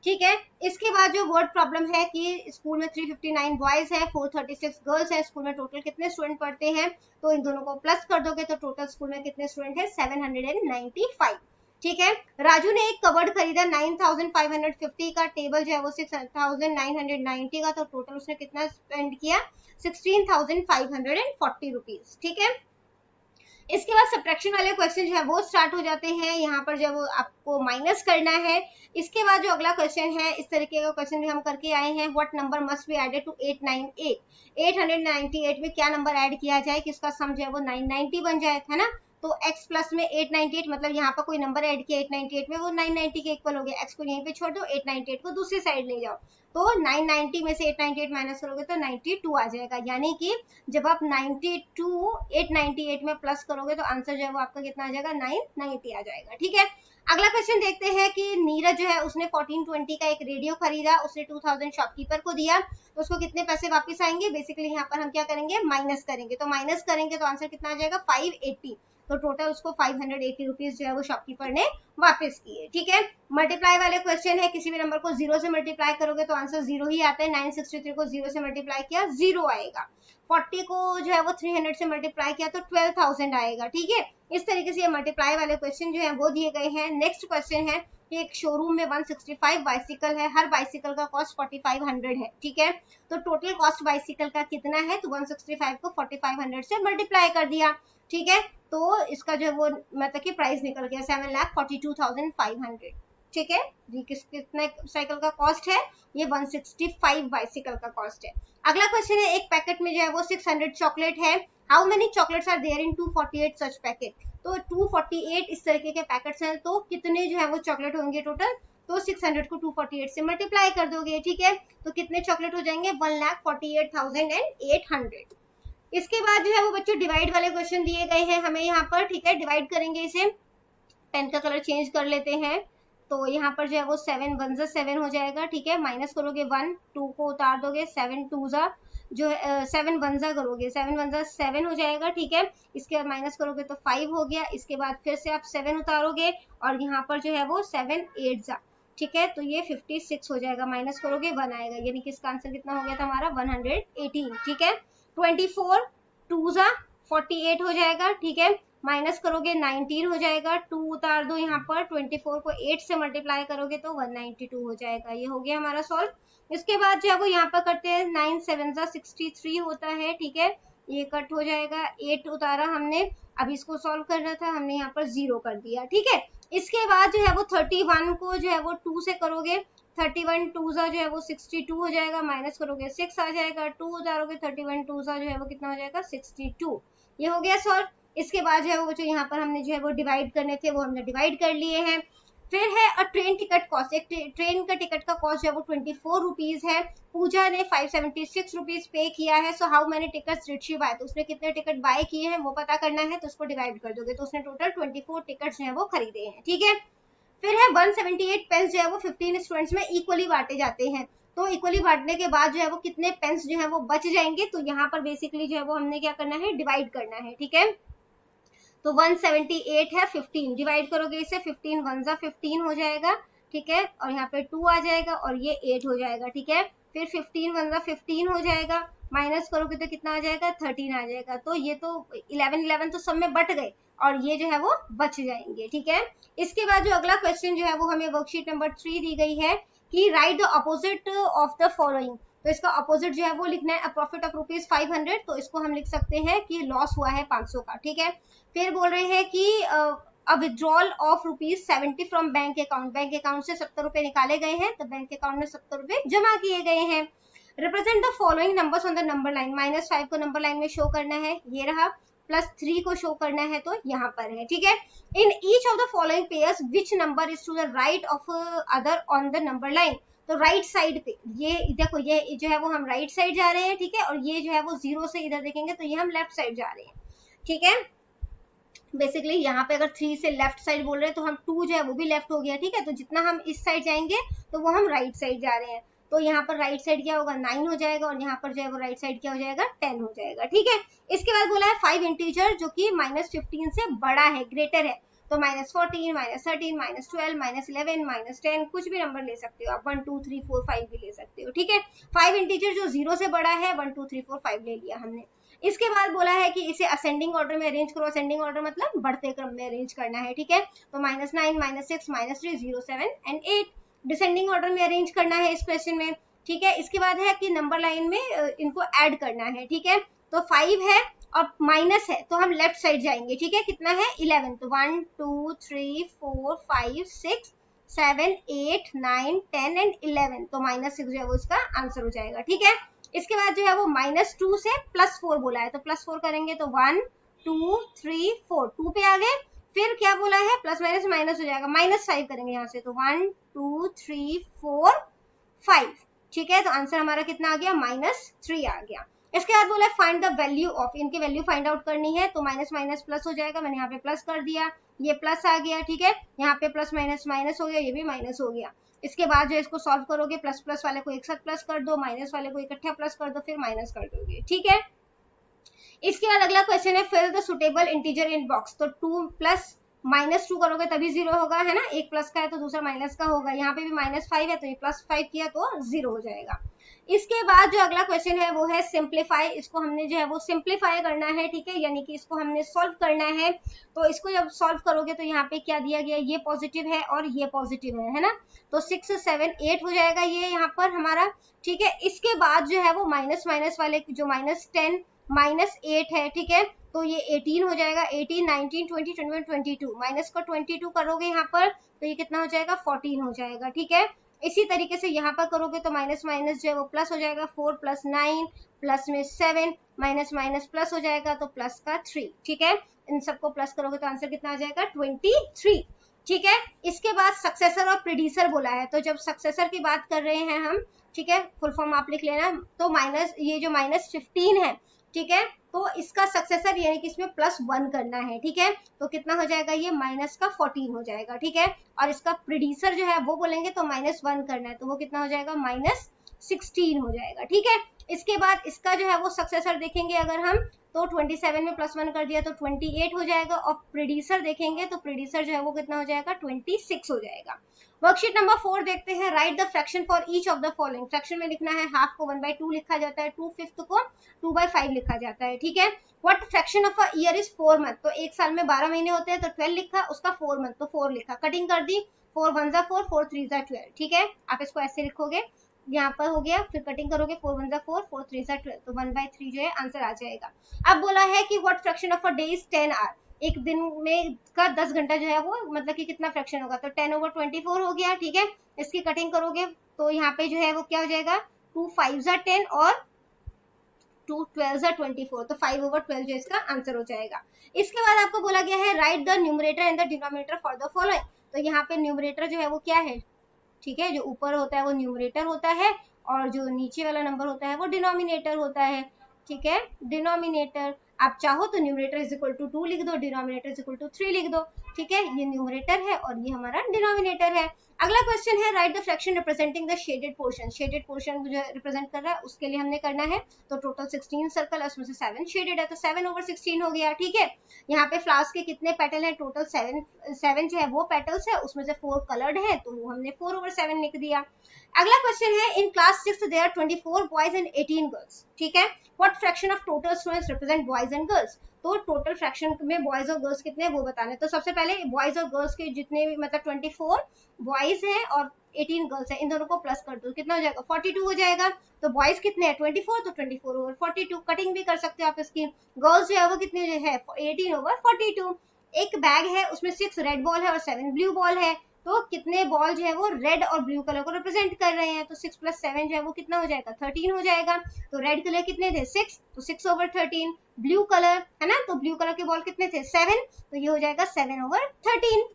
ठीक है। इसके बाद जो वर्ड प्रॉब्लम है कि स्कूल में 359 बॉयज है, 436 गर्ल्स है, स्कूल में टोटल कितने स्टूडेंट पढ़ते हैं, तो इन दोनों को प्लस कर दोगे तो टोटल स्कूल में कितने स्टूडेंट है, 795, ठीक है। राजू ने एक कबर्ड खरीदा 9550 का, टेबल जो है वो 6990 का, तो टोटल उसने कितना स्पेंड किया, 16,540 रुपीज, ठीक है। इसके बाद सब्ट्रैक्शन वाले क्वेश्चन जो है वो स्टार्ट हो जाते हैं, यहाँ पर जब आपको माइनस करना है। इसके बाद जो अगला क्वेश्चन है, इस तरीके का क्वेश्चन भी हम करके आए हैं, what number must be added to 898, 898 में क्या नंबर ऐड किया जाए कि इसका सम जो है वो 990 बन जाए, है ना। तो x प्लस में 898, मतलब यहाँ पर कोई नंबर ऐड किया 898 में, वो 990 के इक्वल हो गया, x को यहीं पे छोड़ दो, 898 को दूसरी साइड ले जाओ, तो 990 में से 898 माइनस करोगे तो 92 आ जाएगा। यानी कि जब आप 92 898 में प्लस करोगे तो आंसर जो है वो आपका कितना आ जाएगा, 990 आ जाएगा, ठीक है। अगला क्वेश्चन देखते हैं कि नीरज जो है उसने 1420 का एक रेडियो खरीदा, उसने 2000 शॉपकीपर को दिया, तो उसको कितने पैसे वापस आएंगे। बेसिकली यहाँ पर हम क्या करेंगे, माइनस करेंगे, तो माइनस करेंगे तो आंसर कितना आ जाएगा, 580, तो टोटल उसको 580 रुपीज जो है वो शॉपकीपर ने वापस किए, ठीक है। मल्टीप्लाई वाले क्वेश्चन है, किसी भी नंबर को 0 से मल्टीप्लाई करोगे तो आंसर 0 ही आता है। 963 को 0 से मल्टीप्लाई किया 0 आएगा, 40 को जो है वो 300 से मल्टीप्लाई किया तो 12,000 आएगा, ठीक है। इस तरीके से ये मल्टीप्लाई वाले क्वेश्चन जो है वो दिए गए हैं। नेक्स्ट क्वेश्चन है कि एक शोरूम में 165 बाइसिकल है, हर बाइसिकल का कॉस्ट 4500 है, ठीक है। तो टोटल कॉस्ट बाइसिकल का कितना है, तो 165 को 4500 से मल्टीप्लाई कर दिया, ठीक है। तो इसका जो है वो मतलब कि प्राइस निकल गया 7,42,500, ठीक है। कितने साइकिल का कॉस्ट है, ये 165 बाइसिकल का कॉस्ट है। अगला क्वेश्चन है, एक पैकेट में जो है वो 600 चॉकलेट है, how many chocolates are there in 248 such packet, तो 248 इस तरीके के पैकेट्स हैं, तो कितने जो है वो चॉकलेट होंगे टोटल, तो 600 को 248 से मल्टीप्लाई कर दोगे, ठीक है। तो कितने चॉकलेट हो जाएंगे, 1,48,800। इसके बाद जो है वो बच्चों डिवाइड वाले क्वेश्चन दिए गए हैं हमें यहाँ पर, ठीक है। डिवाइड करेंगे इसे, पेन का कलर चेंज कर लेते हैं, तो यहाँ पर जो है वो 7 1 7 हो जाएगा, ठीक है। माइनस करोगे 1 2 को उतार दोगे, 7 2 जो है 7 1 करोगे, 7 1 7 हो जाएगा, ठीक है। इसके बाद माइनस करोगे तो 5 हो गया, इसके बाद फिर से आप 7 उतारोगे और यहाँ पर जो है वो 7 8 ठीक है, तो ये 56 हो जाएगा, माइनस करोगे 1 आएगा, यानी कि इसका आंसर कितना हो गया था हमारा 118, ठीक है। 24 2 48 हो जाएगा, ठीक है। माइनस करोगे 19 हो जाएगा, 2 उतार दो यहाँ पर, 24 को 8 से मल्टीप्लाई करोगे तो 192 हो जाएगा। ये हो गया हमारा सॉल्व। इसके बाद जो है वो यहाँ पर करते हैं, 9 7 63 होता है, ठीक है, ये कट हो जाएगा, 8 उतारा हमने, अब इसको सॉल्व करना था, हमने यहाँ पर 0 कर दिया, ठीक है। इसके बाद जो है वो 31 को जो है वो 2 से करोगे, 31 2 जो है वो 62 हो जाएगा, माइनस करोगे 6 आ जाएगा, 2 उतारोगे, 31 2 जो है वो कितना हो जाएगा 62। ये हो गया सॉल्व। इसके बाद जो है वो जो यहाँ पर हमने जो है वो डिवाइड करने थे वो हमने डिवाइड कर लिए हैं। फिर है अ ट्रेन टिकट कॉस्ट, एक ट्रेन का टिकट का कॉस्ट जो है वो 24 रुपीज है। पूजा ने 576 रुपीज पे किया है। So how many tickets did she buy, तो उसने कितने टिकट बाय किए हैं वो पता करना है, तो उसको डिवाइड कर दोगे, तो उसने टोटल 24 टिकट्स जो है वो खरीदे हैं, ठीक है। फिर है 178 पेन्स जो है वो 15 स्टूडेंट्स में इक्वली बांटे जाते हैं। तो इक्वली बांटने के बाद जो है वो कितने पेन्स जो है वो बच जाएंगे, तो यहाँ पर बेसिकली जो है वो हमने क्या करना है, डिवाइड करना है, ठीक है। तो 178 है, 15 डिवाइड करोगे इसे, 15 1 जा 15 हो जाएगा, ठीक है, और यहाँ पे 2 आ जाएगा और ये 8 हो जाएगा, ठीक है। फिर 15 1 जा 15 हो जाएगा, माइनस करोगे तो कितना आ जाएगा 13 आ जाएगा। तो ये तो 11 11 तो सब में बट गए और ये जो है वो बच जाएंगे, ठीक है। इसके बाद जो अगला क्वेश्चन जो है वो हमें वर्कशीट नंबर 3 दी गई है कि right the opposite of the following. तो इसका अपोजिट जो है वो लिखना है, प्रॉफिट ऑफ रुपीज 500, तो इसको हम लिख सकते हैं कि लॉस हुआ है 500 का, ठीक है। फिर बोल रहे हैं कि a withdrawal of rupees 70 from bank account, bank account से 70 रुपए निकाले गए हैं, तो बैंक अकाउंट में 70 रुपए जमा किए गए हैं। Represent the following numbers on the number line, -5 को नंबर लाइन में शो करना है, ये रहा, +3 को शो करना है, तो यहाँ पर है, ठीक है। In each of the following pairs which number is to the right of other on the number line. तो राइट साइड पे ये देखो, ये जो है वो हम राइट साइड जा रहे हैं, ठीक है, और ये जो है वो 0 से इधर देखेंगे तो ये हम लेफ्ट साइड जा रहे हैं, ठीक है। बेसिकली यहाँ पे अगर 3 से लेफ्ट साइड बोल रहे हैं तो हम 2 जो है वो भी लेफ्ट हो गया, ठीक है। तो जितना हम इस साइड जाएंगे तो वो हम राइट साइड जा रहे हैं, तो यहाँ पर राइट साइड क्या होगा 9 हो जाएगा, और यहाँ पर जो है वो राइट साइड क्या हो जाएगा 10 हो जाएगा, ठीक है। इसके बाद बोला है 5 इंटीजर जो कि -15 से बड़ा है, ग्रेटर है, तो -14 -13 -12 -11 -10 कुछ भी नंबर ले सकते हो आप, 1 2 3 4 5 भी ले सकते हो, ठीक है। 5 इंटीजर जो 0 से बड़ा है, 1 2 3 4 5 ले लिया हमने। इसके बाद बोला है कि इसे असेंडिंग ऑर्डर में अरेंज करो, असेंडिंग ऑर्डर मतलब बढ़ते क्रम में अरेंज करना है, ठीक है। तो -9 -6 -3 0 7 एंड 8 डिसेंडिंग ऑर्डर में अरेंज करना है इस क्वेश्चन में, ठीक है। इसके बाद है कि नंबर लाइन में इनको ऐड करना है, ठीक है। तो 5 है और माइनस है तो हम लेफ्ट साइड जाएंगे, ठीक है। कितना है 11, तो 1 2 3 4 5 6 7 8 9 10 एंड 11, तो -6 जो है वो इसका आंसर हो जाएगा, ठीक है। इसके बाद जो है वो -2 से +4 बोला है, तो +4 करेंगे तो 1 2 3 4 2 पे आ गए। फिर क्या बोला है, प्लस माइनस माइनस हो जाएगा, -5 करेंगे यहाँ से, तो 1 2 3 4 5, ठीक है। तो आंसर हमारा कितना आ गया -3 आ गया। इसके बाद बोला फाइंड द वैल्यू ऑफ, इनके वैल्यू फाइंड आउट करनी है, तो माइनस माइनस प्लस हो जाएगा, मैंने यहाँ पे प्लस कर दिया, ये प्लस आ गया, ठीक है। यहाँ पे प्लस माइनस माइनस हो गया, ये भी माइनस हो गया। इसके बाद जो इसको सॉल्व करोगे, प्लस प्लस वाले को एक साथ प्लस कर दो, माइनस वाले को इकट्ठा प्लस कर दो, फिर माइनस कर दोगे, ठीक है। इसके बाद अगला क्वेश्चन है fill the suitable integer in box, तो 2 प्लस -2 करोगे तभी 0 होगा, है ना, एक प्लस का है तो दूसरा माइनस का होगा, यहाँ पे भी -5 है तो ये +5 किया तो 0 हो जाएगा। इसके बाद जो अगला क्वेश्चन है वो है सिंप्लीफाई, इसको हमने जो है वो सिंप्लीफाई करना है, ठीक है, यानी कि इसको हमने सॉल्व करना है। तो इसको जब सॉल्व करोगे तो यहाँ पे क्या दिया गया, ये पॉजिटिव है और ये पॉजिटिव है ना, तो 6 7 8 हो जाएगा ये यहाँ पर हमारा, ठीक है। इसके बाद जो है वो माइनस माइनस वाले जो -10 -8 है, ठीक है, तो ये 18 हो जाएगा, 18 19 20 21 22, माइनस का 22 करोगे यहाँ पर तो ये कितना हो जाएगा 14 हो जाएगा, ठीक है। इसी तरीके से यहाँ पर करोगे तो माइनस माइनस जो है वो प्लस हो जाएगा, 4 + 9 प्लस में 7 माइनस माइनस प्लस हो जाएगा तो प्लस का 3, ठीक है। इन सबको प्लस करोगे तो आंसर कितना आ जाएगा 23, ठीक है। इसके बाद सक्सेसर और प्रीडिसर बोला है, तो जब सक्सेसर की बात कर रहे हैं हम, ठीक है, फुल फॉर्म आप लिख लेना, तो माइनस ये जो -15 है, ठीक है, तो इसका सक्सेसर यानी कि इसमें +1 करना है, ठीक है, तो कितना हो जाएगा ये -14 हो जाएगा, ठीक है। और इसका प्रीडिसर जो है वो बोलेंगे तो -1 करना है, तो वो कितना हो जाएगा -16 हो जाएगा, ठीक है। इसके बाद इसका जो है वो सक्सेसर देखेंगे अगर हम, तो 27 में +1 कर दिया तो 28 हो जाएगा, और प्रोड्यूसर देखेंगे तो प्रोड्यूसर जो है वो कितना हो जाएगा, 26 हो जाएगा। वर्कशीट नंबर 4 देखते हैं, right the fraction for each of the following. Fraction में लिखना है, हाफ को 1/2 लिखा जाता है, 2/5 को 2/5 लिखा जाता है, ठीक है। What fraction of a year is 4 month, तो एक साल में 12 महीने होते हैं, तो 12 लिखा, उसका 4 मंथ तो 4 लिखा, कटिंग कर दी, 4 1 जा 4, 4 3 जा 12, ठीक है। आप इसको ऐसे लिखोगे, यहाँ पर हो गया, फिर कटिंग करोगे, 4 1 जा 4, 4 3 जा 12, तो 1/3 जो है आंसर आ जाएगा। अब बोला है कि what fraction of a day is 10 hour, एक दिन में का 10 घंटा जो है वो मतलब कि कितना फ्रैक्शन होगा, तो 10/24 हो गया, ठीक है। इसकी कटिंग करोगे तो यहाँ पे जो है वो क्या हो जाएगा, 2 5 जा 10 और 2 12 जा 24, तो 5/12 जो इसका आंसर हो जाएगा। इसके बाद आपको बोला गया है, write the numerator and the denominator for the following, तो यहाँ पे न्यूमरेटर जो है वो क्या है, ठीक है, जो ऊपर होता है वो न्यूमरेटर होता है, और जो नीचे वाला नंबर होता है वो डिनोमिनेटर होता है, ठीक है। डिनोमिनेटर आप चाहो तो न्यूमरेटर इज इक्वल टू 2 लिख दो, डिनोमिनेटर इज इक्वल टू 3 लिख दो, ठीक है। ये न्यूमरेटर है और ये हमारा डिनोमिनेटर है। अगला क्वेश्चन है, write the fraction representing the shaded portion. Shaded portion जो रिप्रेजेंट कर रहा है उसके लिए हमने करना है, तो टोटल 16 सर्कल है, उसमें से 7 शेडेड है, तो 7/16 हो गया, ठीक है। यहाँ पे फ्लावर्स के कितने पेटल हैं, टोटल 7 जो है वो पेटल्स है, उसमें से 4 कलर्ड है, तो वो हमने 4/7 लिख दिया। अगला क्वेश्चन है, in class 6 there 24 boys and 18 girls, ठीक है। What fraction of total students represent boys and girls, तो टोटल फ्रैक्शन में बॉयज और गर्ल्स कितने वो बताना है। तो सबसे पहले बॉयज और गर्ल्स के जितने भी मतलब 24 बॉयज है और 18 गर्ल्स है, इन दोनों को प्लस कर दो, कितना हो जाएगा, 42 हो जाएगा। तो बॉयज कितने हैं 24, तो 24/42, कटिंग भी कर सकते हो आप इसकी। गर्ल्स जो है वो कितने है 18/42। एक बैग है, उसमें 6 रेड बॉल है और 7 ब्लू बॉल है, तो कितने बॉल जो है वो रेड और ब्लू कलर को रिप्रेजेंट कर रहे हैं, तो 6 + 7 जो है वो कितना हो जाएगा, 13 हो जाएगा। तो रेड कलर कितने थे 6, तो 6/13। ब्लू कलर है ना, तो ब्लू कलर के बॉल कितने थे 7, तो ये हो जाएगा 7/13।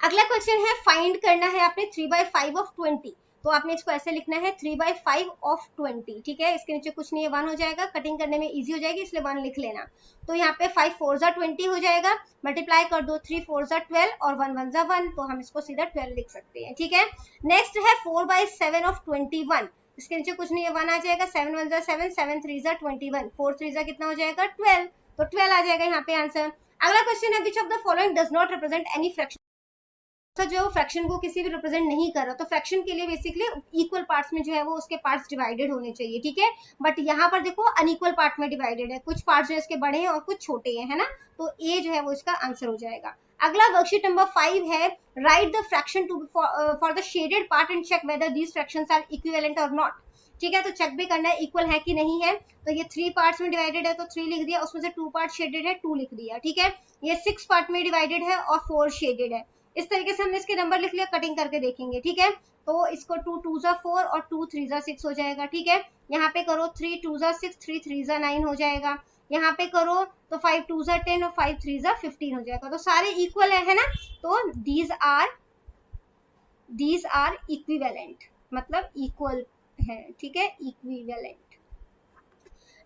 अगला क्वेश्चन है, फाइंड करना है आपने 3/5 ऑफ 20, तो आपने इसको ऐसे लिखना है 3/5 ऑफ 20, ठीक है। इसके नीचे कुछ नहीं है, 1 हो जाएगा, कटिंग करने में इजी हो जाएगी इसलिए 1 लिख लेना। तो यहाँ पे 5 4 जा 20 हो जाएगा, मल्टीप्लाई कर दो, 3 4 जा 12 और 1 1 जा 1, तो हम इसको सीधा 12 लिख सकते हैं, ठीक है। नेक्स्ट है 4/7 ऑफ 21, इसके नीचे कुछ नहीं है, 1 आ जाएगा, 7 1 जा 7, 7 3 जा 21, 4 3 जा कितना हो जाएगा 12, तो 12 आ जाएगा यहाँ पे आंसर। अगला क्वेश्चन है, which of the following does not represent any fraction, जो फ्रैक्शन को किसी भी रिप्रेजेंट नहीं कर रहा, तो फ्रैक्शन के लिए बेसिकली इक्वल पार्ट्स में जो है वो उसके पार्ट्स डिवाइडेड होने चाहिए, ठीक है। बट यहाँ पर देखो अनइक्वल पार्ट में डिवाइडेड है, कुछ पार्ट्स जो है इसके बड़े हैं और कुछ छोटे हैं, है ना, तो ए जो है वो इसका आंसर हो जाएगा। अगला वर्कशीट नंबर 5 है, write the fraction to for the shaded part and check whether these fractions are equivalent और नॉट, ठीक है। तो चेक भी करना है इक्वल है कि नहीं है, तो ये 3 पार्ट्स में डिवाइडेड है तो 3 लिख दिया, उसमें से 2 पार्ट शेडेड है 2 लिख दिया, ठीक है। ये 6 पार्ट में डिवाइडेड है और 4 शेडेड है, इस तरीके से हमने इसके नंबर लिख लिया, कटिंग करके देखेंगे, ठीक है। तो इसको 2 2 जा 4 और 2 3 जा 6 हो जाएगा, ठीक है। यहाँ पे करो 3 2 जा 6, 3 3 जा 9 हो जाएगा, यहाँ पे करो तो 5 2 जा 10 और 5 3 जा 15 हो जाएगा, तो सारे इक्वल है ना, तो दीज आर इक्विवेलेंट, मतलब इक्वल है, ठीक है, इक्विवेलेंट।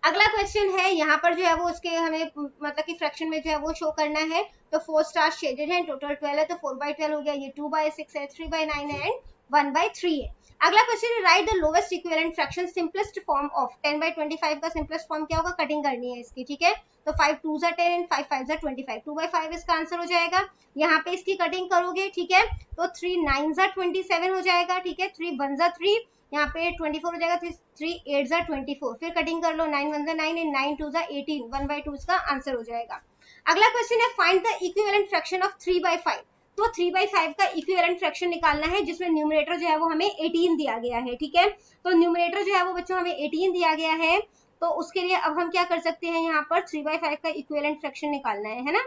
अगला क्वेश्चन है, यहाँ पर जो है वो उसके हमें मतलब कि फ्रैक्शन में जो है वो शो करना है, तो 4 स्टार शेडेड है, टोटल 12 है, तो 4/12 हो गया, ये 2/6 है, 3/9 है एंड 1/3 है। अगला क्वेश्चन है, write the lowest equivalent fraction simplest form of 10/25 का सिंपलेस्ट फॉर्म क्या होगा, कटिंग करनी है इसकी, ठीक है। तो 5 2 जा 10 एंड 5 5 जा 25, 2/5 इसका आंसर हो जाएगा। यहाँ पे इसकी कटिंग करोगे, ठीक है, तो 3 9 जा 27 हो जाएगा, ठीक है, 3 1 जा 3, यहाँ पे 24 हो जाएगा, 3 8 जा 24, फिर कटिंग कर लो, 9 1 जा 9 एंड 9 2 जा 18, 1/2 इसका आंसर हो जाएगा। अगला क्वेश्चन है, find the equivalent fraction of 3/5, तो 3/5 का इक्विवेलेंट फ्रैक्शन निकालना है जिसमें न्यूमरेटर जो है वो हमें 18 दिया गया है, ठीक है। तो न्यूमरेटर जो है वो बच्चों हमें 18 दिया गया है, तो उसके लिए अब हम क्या कर सकते हैं, यहाँ पर 3/5 का इक्विवेलेंट फ्रैक्शन निकालना है ना।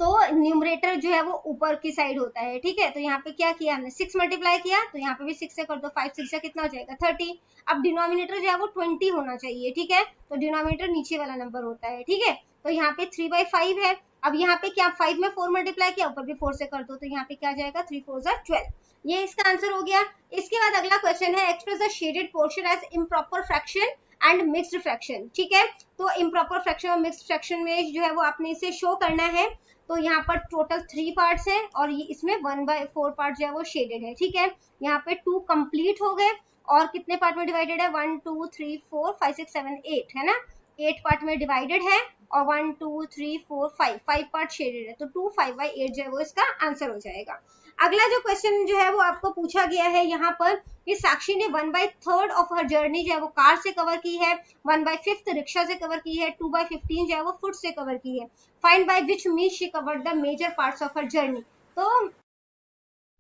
तो न्यूमरेटर जो है वो ऊपर की साइड होता है, ठीक है। तो यहाँ पे क्या किया हमने, 6 मल्टीप्लाई किया, तो यहाँ पे भी 6 से कर दो, 5 6 से कितना हो जाएगा 30। अब डिनोमिनेटर जो है वो 20 होना चाहिए, ठीक है, तो डिनोमिनेटर नीचे वाला नंबर होता है, ठीक है। तो यहाँ पे 3/5 है, अब यहाँ पे क्या 5 में 4 मल्टीप्लाई किया, ऊपर भी 4 से कर दो, तो यहाँ पे क्या जाएगा 3 4 जा 12, ये इसका आंसर हो गया। इसके बाद अगला क्वेश्चन है, express the shaded portion as improper fraction and mixed fraction, ठीक है। तो इम्प्रॉपर फ्रैक्शन और मिक्स्ड फ्रैक्शन में जो है वो आपने इसे शो करना है, तो यहाँ पर टोटल 3 पार्ट्स है और ये इसमें 1/4 पार्ट जो है वो शेडेड है, ठीक है। यहाँ पे 2 कंप्लीट हो गए और कितने पार्ट में डिवाइडेड है, 1 2 3 4 5 6 7 8 है ना, 8 पार्ट में डिवाइडेड है और 1 2 3 4 5 पार्ट शेडेड है, तो 2 5/8 जो है वो इसका आंसर हो जाएगा। अगला जो क्वेश्चन जो है वो आपको पूछा गया है यहाँ पर कि साक्षी ने 1/3 ऑफ हर जर्नी जो है वो कार से कवर की है, 1/5 रिक्शा से कवर की है, 2/15 जो है वो फुट से कवर की है। Find by which means she covered the major parts of her journey. तो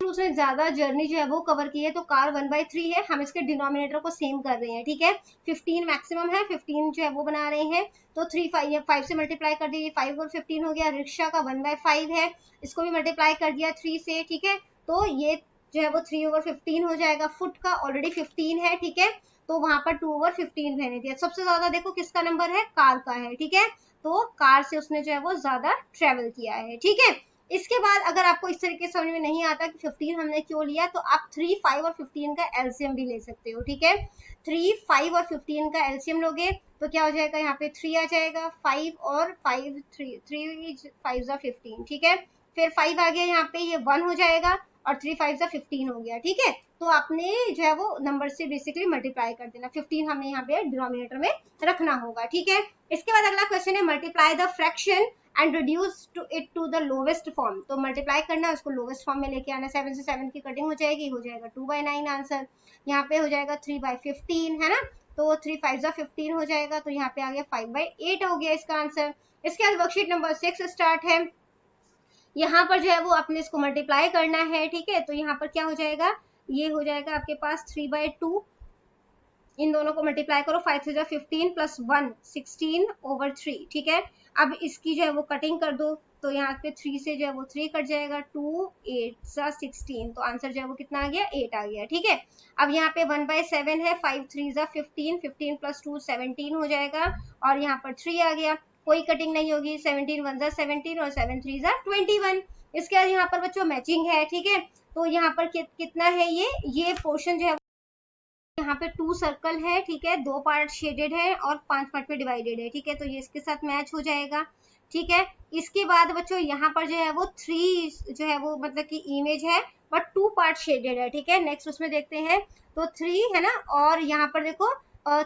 उसने ज्यादा जर्नी जो है वो कवर की है, तो कार 1/3 है, हम इसके डिनोमिनेटर को सेम कर रहे हैं, ठीक है। 15 मैक्सिमम है, 15 जो है वो बना रहे हैं, तो 3 5 से मल्टीप्लाई कर दिए, 5 और 15 हो गया। रिक्शा का 1/5 है, इसको भी मल्टीप्लाई कर दिया 3 से, ठीक है। तो ये जो है वो 3/15 हो जाएगा। फुट का ऑलरेडी 15 है, ठीक है, तो वहां पर 2/15 रहने दिया। सबसे ज्यादा देखो किसका नंबर है, कार का है, ठीक है, तो कार से उसने जो है वो ज्यादा ट्रेवल किया है, ठीक है। इसके बाद अगर आपको इस तरीके से समझ में नहीं आता कि 15 हमने क्यों लिया, तो आप 3 5 और 15 का एलसीएम भी ले सकते हो, ठीक है। 3 5 और 15 का एलसीएम लोगे तो क्या हो जाएगा, यहाँ पे 3 आ जाएगा, 5 और 5 3 3 5 15, ठीक है। फिर 5 आ गया यहाँ पे, ये 1 हो जाएगा, और 3 5 15 हो गया, ठीक है। तो आपने जो है वो नंबर से बेसिकली मल्टीप्लाई कर देना, 15 हमें यहाँ पे डिनोमिनेटर में रखना होगा, ठीक है। इसके बाद अगला क्वेश्चन है multiply the fraction and reduce to it to the lowest form. तो मल्टीप्लाई करना है, उसको लोवेस्ट फॉर्म में लेके आना। 7 से 7 की कटिंग हो जाएगी, हो जाएगा 2/9 आंसर। यहाँ पे हो जाएगा 3/15, है ना, तो 3 5 15 हो जाएगा, तो यहाँ पे आ गया 5/8 हो गया इसका आंसर। इसके बाद वर्कशीट नंबर 6 स्टार्ट है। यहाँ पर जो है वो अपने इसको मल्टीप्लाई करना है, ठीक है। तो यहाँ पर क्या हो जाएगा, ये हो जाएगा आपके पास 3/2, इन दोनों को मल्टीप्लाई करो, 5 3 15 प्लस 1 16/3, ठीक है। अब इसकी जो है वो कटिंग कर दो, तो यहाँ पे 3 से जो है वो 3 कट जाएगा, 2 8 16, तो आंसर जो है वो कितना आ गया, 8 आ गया, ठीक है। अब यहाँ पे 1/7 है, 5 3 15, 15 प्लस 2 17 हो जाएगा, और यहाँ पर 3 आ गया, कोई कटिंग नहीं होगी, 17 1 17 और 7 3 21। इसके बाद यहाँ पर बच्चों मैचिंग है, ठीक है। तो यहाँ पर कितना है, ये पोर्शन जो है यहाँ पे 2 सर्कल है, ठीक है, 2 पार्ट शेडेड है और 5 पार्ट में डिवाइडेड है, ठीक है, तो ये इसके साथ मैच हो जाएगा, ठीक है। इसके बाद बच्चों यहाँ पर जो है वो 3 जो है वो मतलब कि इमेज है, बट 2 पार्ट शेडेड है, ठीक है। नेक्स्ट उसमें देखते हैं, तो 3 है ना, और यहाँ पर देखो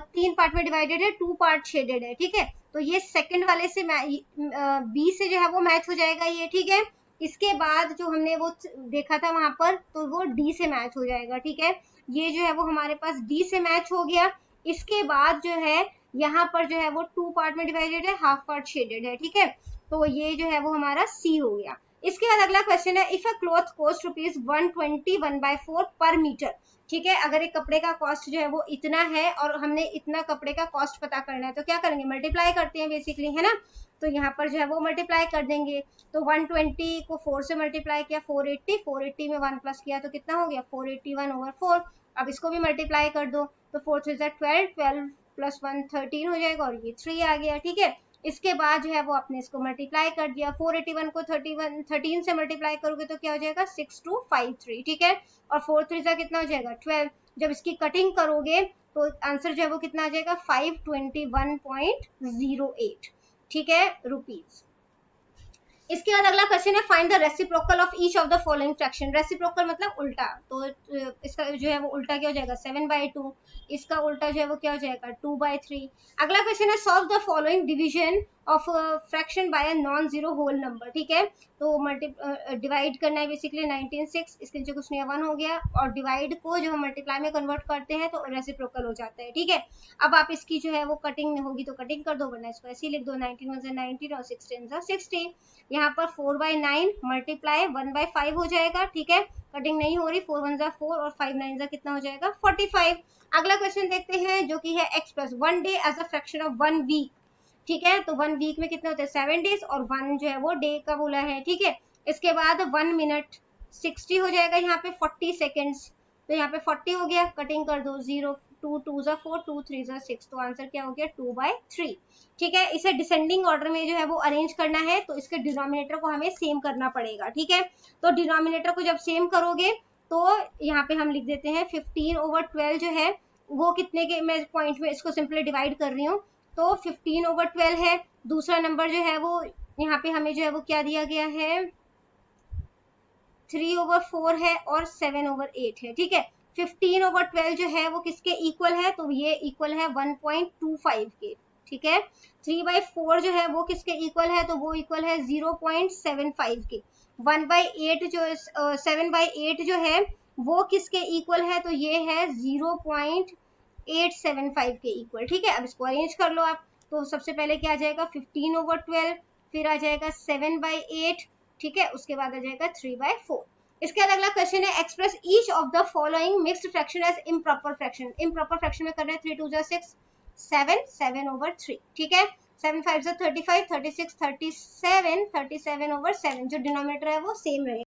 3 पार्ट में डिवाइडेड है, 2 पार्ट शेडेड है, ठीक है। तो ये सेकंड वाले से बी से जो है वो मैच हो जाएगा ये, ठीक है। इसके बाद जो हमने वो देखा था वहां पर, तो वो डी से मैच हो जाएगा, ठीक है। ये जो है वो हमारे पास डी से मैच हो गया। इसके बाद जो है यहाँ पर जो है वो 2 पार्ट में डिवाइडेड है, हाफ पार्ट शेडेड है, ठीक है। तो ये जो है वो हमारा सी हो गया। इसके बाद अगला क्वेश्चन है, इफ अ क्लॉथ कॉस्ट ₹120 1/4 पर मीटर, ठीक है। अगर एक कपड़े का कॉस्ट जो है वो इतना है और हमने इतना कपड़े का कॉस्ट पता करना है, तो क्या करेंगे, मल्टीप्लाई करते हैं बेसिकली, है ना। तो यहाँ पर जो है वो मल्टीप्लाई कर देंगे, तो 120 को 4 से मल्टीप्लाई किया, 480 में 1 प्लस किया, तो कितना हो गया, 481/4। अब इसको भी मल्टीप्लाई कर दो, तो 4 3 12, 12 प्लस 1 13 हो जाएगा, और ये 3 आ गया, ठीक है। इसके बाद जो है वो आपने इसको मल्टीप्लाई कर दिया, 481 को 13 से मल्टीप्लाई करोगे तो क्या हो जाएगा, 6253, ठीक है। और 4 3 कितना हो जाएगा, 12। जब इसकी कटिंग करोगे तो आंसर जो है वो कितना आ जाएगा, 521.08, ठीक है, रुपीज। इसके बाद अगला क्वेश्चन है, find the reciprocal of each of the following fraction. Reciprocal मतलब उल्टा, तो इसका जो है वो उल्टा क्या हो जाएगा, 7/2। इसका उल्टा जो है वो क्या हो जाएगा, 2/3। अगला क्वेश्चन है, solve the following division of fraction by a non zero whole number, ठीक है। तो डिवाइड करना है बेसिकली 19 6, इसके नीचे कुछ नहीं, 1 हो गया, और डिवाइड को जो हम मल्टीप्लाई में कन्वर्ट करते हैं तो रेसिप्रोकल हो जाता है, ठीक है। अब आप इसकी जो है वो कटिंग होगी तो कटिंग कर दो, वरना इसको ऐसे ही लिख दो, 19 1 19 और 6 10 60। यहाँ पर 4/9 मल्टीप्लाई 1/5 हो जाएगा, ठीक है। कटिंग नहीं हो रही, 4 1 4 और 5 9 कितना हो जाएगा, 45। अगला क्वेश्चन देखते हैं, जो कि है x plus 1 day as a fraction of 1 week, ठीक है। तो 1 वीक में कितने होते हैं, 7 डेज, और 1 जो है वो डे का बोला है, ठीक है। इसके बाद 1 मिनट 60 हो जाएगा, यहाँ पे 40 सेकेंड्स, तो यहाँ पे 40 हो गया, कटिंग कर दो, 0 2 2 4 2 3 6, तो आंसर क्या हो गया, 2/3, ठीक है। इसे डिसेंडिंग ऑर्डर में जो है वो अरेंज करना है, तो इसके डिनोमिनेटर को हमें सेम करना पड़ेगा, ठीक है। तो डिनोमिनेटर को जब सेम करोगे तो यहाँ पे हम लिख देते हैं 15/12 जो है वो कितने के, मैं पॉइंट में इसको सिंपली डिवाइड कर रही हूँ, तो 15/12 है। दूसरा नंबर जो है वो यहाँ पे हमें जो है वो क्या दिया गया है, 3/4 है, और 7/8 है, ठीक है। 15/12 जो है वो किसके इक्वल है, तो ये इक्वल है 1.25 के, ठीक है। 3/4 जो है वो किसके इक्वल है, तो वो इक्वल है 0.75 के। 1/8 जो 7/8 जो है वो किसके इक्वल है, तो ये है 0.875 के इक्वल, ठीक है। अब इसको अरेंज कर लो आप, तो सबसे पहले क्या आ जाएगा 15/12, फिर आ जाएगा 7/8, ठीक है, उसके बाद आ जाएगा 3/4। इसके अलग अलग क्वेश्चन है, express each of the following mixed fraction as improper fraction. Improper fraction में कर रहे हैं 3 2 6 7 7/3, ठीक है। 7 5 35, 36 37, 37/7, जो डिनोमिनेटर है वो सेम रहेगा।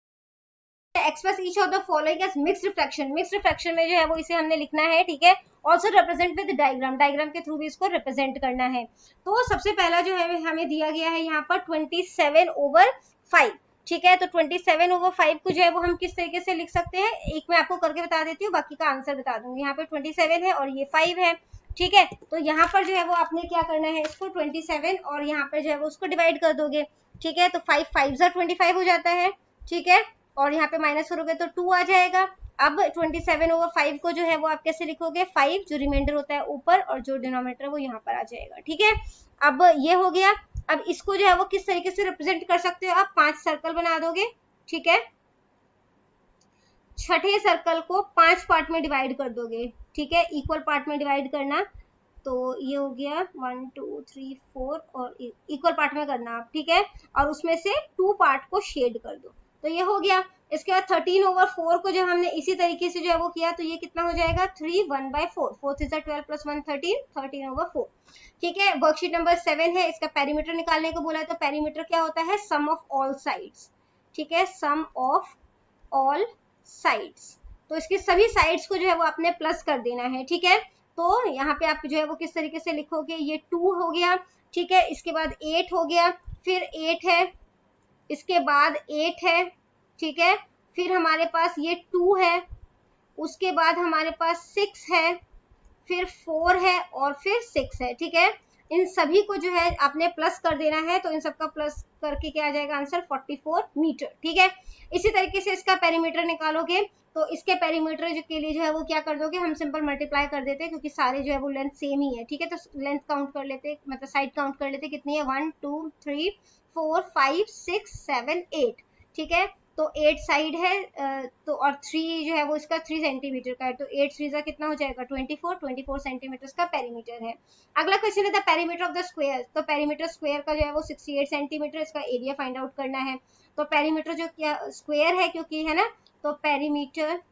Express each of the following as mixed fraction. Mixed fraction में जो है वो इसे हमने लिखना है, ठीक है। Also represent with diagram, diagram के थ्रू भी इसको रिप्रेजेंट करना है। तो सबसे पहला जो है हमें दिया गया है यहाँ पर 27/5, ठीक है। तो 27/5 को जो है वो हम किस तरीके से लिख सकते हैं, एक मैं आपको करके बता देती हूँ, बाकी का आंसर बता दूंगी। यहाँ पे 27 है और ये 5 है, ठीक है। तो यहाँ पर जो है वो आपने क्या करना है, इसको 27 और यहाँ पर जो है वो उसको डिवाइड कर दोगे, ठीक है। तो 5 5 25 हो जाता है, ठीक है, और यहाँ पे माइनस करोगे तो 2 आ जाएगा। अब 27/5 को जो है वो आप कैसे लिखोगे, 5 जो रिमाइंडर होता है ऊपर और जो डिनोमिनेटर वो यहाँ पर आ जाएगा, ठीक है। अब ये हो गया। अब इसको जो है वो किस तरीके से रिप्रेजेंट कर सकते हो आप, 5 सर्कल बना दोगे, ठीक है। छठे सर्कल को 5 पार्ट में डिवाइड कर दोगे, ठीक है, इक्वल पार्ट में डिवाइड करना। तो ये हो गया 1 2 3 4 और इक्वल पार्ट में करना आप, ठीक है, और उसमें से 2 पार्ट को शेड कर दो, तो ये हो गया। इसके बाद 13/4 को जब हमने इसी तरीके से जो है वो किया, तो ये कितना हो जाएगा 3 1/4, 4 3 12 + 1 13, 13/4, ठीक है। वर्कशीट नंबर 7 है, इसका पेरीमीटर निकालने को बोला है। तो पेरीमीटर क्या होता है, सम ऑफ ऑल साइड्स, ठीक है, सम ऑफ ऑल साइड्स। तो इसके सभी साइड्स को जो है वो आपने प्लस कर देना है, ठीक है। तो यहाँ पे आप जो है वो किस तरीके से लिखोगे, ये 2 हो गया, ठीक है, इसके बाद 8 हो गया, फिर 8 है, इसके बाद 8 है, ठीक है, फिर हमारे पास ये 2 है, उसके बाद हमारे पास 6 है, फिर 4 है और फिर 6 है, ठीक है। इन सभी को जो है आपने प्लस कर देना है, तो इन सबका प्लस करके क्या आ जाएगा आंसर 44 मीटर, ठीक है। इसी तरीके से इसका पेरीमीटर निकालोगे, तो इसके पेरीमीटर के लिए जो है वो क्या कर दोगे, हम सिंपल मल्टीप्लाई कर देते हैं, क्योंकि सारे जो है वो लेंथ सेम ही है, ठीक है। तो लेंथ काउंट कर लेते, मतलब साइड काउंट कर लेते, कितनी है 1 2 3 4 5 6 7 8, ठीक है। तो 8 साइड है, तो और 3 जो है वो इसका 3 सेंटीमीटर का है, तो 8 3 कितना हो जाएगा 24 सेंटीमीटर का पेरीमीटर है। अगला क्वेश्चन है the perimeter of the square. तो पेरीमीटर स्क्वायर का जो है वो 68 सेंटीमीटर, इसका एरिया फाइंड आउट करना है। तो पेरीमीटर जो क्या स्क्वायर है, क्योंकि है ना, तो पेरीमीटर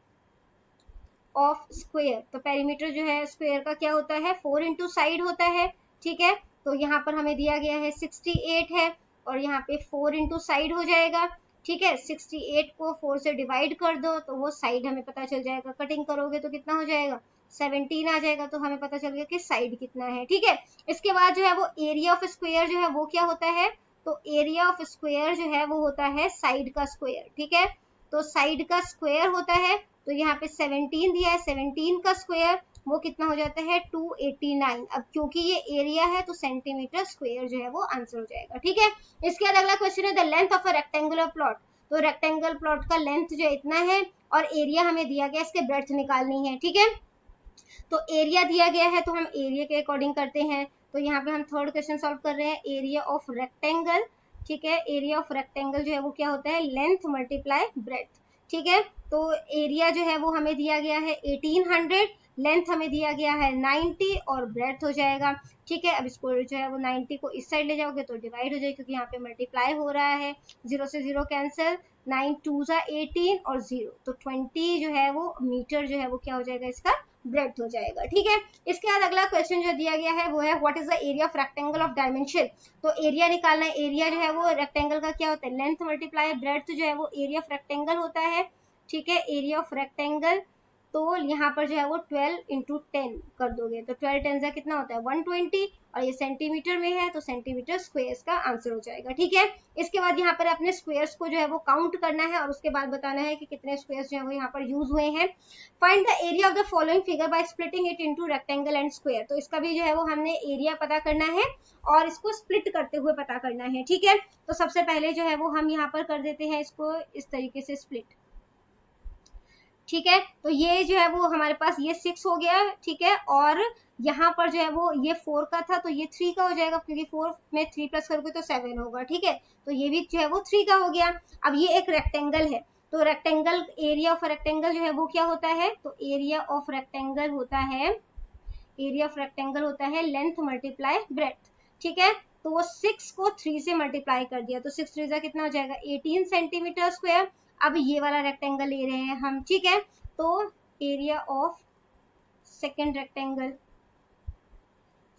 ऑफ स्क्वायर, तो पेरीमीटर जो है स्क्वायर का क्या होता है, 4 इंटू साइड होता है, ठीक है। तो यहाँ पर हमें दिया गया है 68 है, और यहाँ पे 4 इंटू साइड हो जाएगा, ठीक है। 68 को 4 से डिवाइड कर दो, तो वो साइड हमें पता चल जाएगा, कटिंग करोगे तो कितना हो जाएगा 17 आ जाएगा, तो हमें पता चल गया कि साइड कितना है, ठीक है। इसके बाद जो है वो एरिया ऑफ स्क्वायर जो है वो क्या होता है, तो एरिया ऑफ स्क्वायर जो है वो होता है साइड का स्क्वायर, ठीक है। तो साइड का स्क्वायर होता है, तो यहाँ पे 17 दिया है, 17 का स्क्वायर वो कितना हो जाता है 289। अब क्योंकि ये एरिया है तो सेंटीमीटर स्क्वायर जो है वो आंसर हो जाएगा, ठीक है। इसके बाद अगला क्वेश्चन है the length of a rectangular plot. तो रेक्टेंगल प्लॉट का लेंथ जो इतना है और एरिया हमें दिया गया, इसके ब्रेड्थ निकालनी है, ठीक है। तो एरिया दिया गया है, तो हम एरिया के अकॉर्डिंग करते हैं। तो यहाँ पे हम थर्ड क्वेश्चन सॉल्व कर रहे हैं, एरिया ऑफ रेक्टेंगल, ठीक है। एरिया ऑफ रेक्टेंगल जो है वो क्या होता है, लेंथ मल्टीप्लाई ब्रेड्थ, ठीक है। तो एरिया जो है वो हमें दिया गया है 1800, लेंथ हमें दिया गया है 90 और ब्रेड्थ हो जाएगा, ठीक है। अब इसको जो है वो 90 को इस साइड ले जाओगे तो डिवाइड हो जाएगा, क्योंकि यहाँ पे मल्टीप्लाई हो रहा है, 0 से 0 कैंसिल, 9 2 18 और 0, तो 20 जो है वो मीटर जो है वो क्या हो जाएगा, इसका ब्रेड्थ हो जाएगा, ठीक है। इसके बाद अगला क्वेश्चन जो दिया गया है वो है what is the area of rectangle of dimension. तो एरिया निकालना है, एरिया जो है वो रेक्टेंगल का क्या होता है, लेंथ मल्टीप्लाई ब्रेड्थ जो है वो एरिया ऑफ रेक्टेंगल होता है, ठीक है। एरिया ऑफ रेक्टेंगल, तो यहाँ पर जो है वो 12 इंटू 10 कर दोगे, तो 12 10 कितना होता है 120, और ये सेंटीमीटर में है तो सेंटीमीटर स्क्वायर्स का आंसर हो जाएगा, ठीक है। इसके बाद यहाँ पर अपने स्क्वायर्स को जो है वो काउंट करना है, और उसके बाद बताना है कि कितने स्क्वायर्स जो है वो यहाँ पर यूज हुए हैं। Find the area of the following figure by splitting it into rectangle and square. तो इसका भी जो है वो हमने एरिया पता करना है और इसको स्प्लिट करते हुए पता करना है, ठीक है। तो सबसे पहले जो है वो हम यहाँ पर कर देते हैं इसको इस तरीके से स्प्लिट, ठीक है। तो ये जो है वो हमारे पास ये 6 हो गया, ठीक है, और यहाँ पर जो है वो ये 4 का था तो ये 3 का हो जाएगा, क्योंकि 4 में 3 प्लस करोगे तो 7 होगा, ठीक है। तो ये भी जो है वो 3 का हो गया। अब ये एक रेक्टेंगल है, तो रेक्टेंगल, एरिया ऑफ रेक्टेंगल जो है वो क्या होता है, तो एरिया ऑफ रेक्टेंगल होता है, एरिया ऑफ रेक्टेंगल होता है लेंथ मल्टीप्लाई ब्रेड्थ, ठीक है। तो वो 6 को 3 से मल्टीप्लाई कर दिया, तो 6 3 कितना हो जाएगा 18 सेंटीमीटर स्क्वायर। अब ये वाला रेक्टेंगल ले रहे हैं हम, ठीक है। तो area of second rectangle,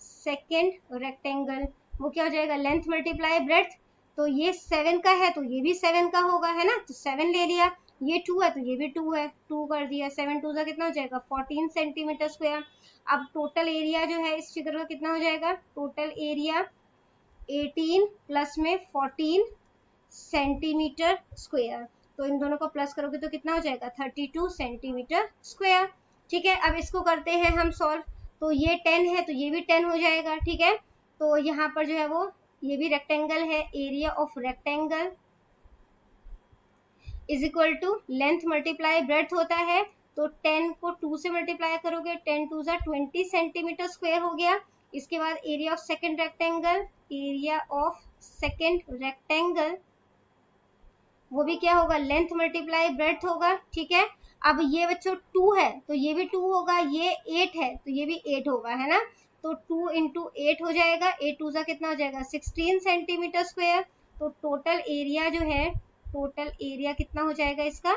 second rectangle वो क्या हो जाएगा, लेंथ मल्टीप्लाई ब्रेड्थ। तो ये 7 का है तो ये भी 7 का होगा, है ना, तो 7 ले लिया। ये 2 है तो ये भी 2 है, 2 कर दिया। 7 2 का कितना हो जाएगा 14 सेंटीमीटर स्क्वायर। अब टोटल एरिया जो है इस फिगर का कितना हो जाएगा, टोटल एरिया 18 प्लस में 14 सेंटीमीटर स्क्वायर। तो इन दोनों को प्लस करोगे तो कितना हो जाएगा 32 सेंटीमीटर स्क्वायर, ठीक है। अब इसको करते हैं हम सॉल्व, तो ये 10 है तो ये भी 10 हो जाएगा, ठीक है। तो यहाँ पर जो है वो ये भी रेक्टेंगल है, area of rectangle is equal to length multiply breadth होता है। तो 10 को 2 से मल्टीप्लाई करोगे, 10 2 20 सेंटीमीटर स्क्वायर हो गया। इसके बाद area of second rectangle, area of second rectangle वो भी क्या होगा, लेंथ मल्टीप्लाई ब्रेड्थ होगा, ठीक है। अब ये बच्चों 2 है तो ये भी 2 होगा, ये 8 है तो ये भी 8 होगा, है ना। तो 2 इंटू 8 हो जाएगा, 8 2 कितना हो जाएगा 16 सेंटीमीटर स्क्वायर। तो टोटल एरिया जो है, टोटल एरिया कितना हो जाएगा इसका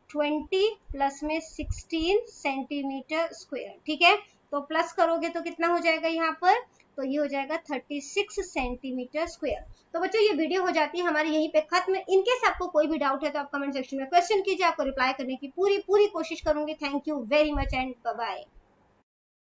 20 प्लस में 16 सेंटीमीटर स्क्वायर, ठीक है। तो प्लस करोगे तो कितना हो जाएगा यहाँ पर, तो ये हो जाएगा 36 सेंटीमीटर स्क्वायर। तो बच्चों ये वीडियो हो जाती है हमारी यहीं पे खत्म। इनकेस आपको कोई भी डाउट है तो आप कमेंट सेक्शन में क्वेश्चन कीजिए, आपको रिप्लाई करने की पूरी कोशिश करूंगी। Thank you very much and bye bye.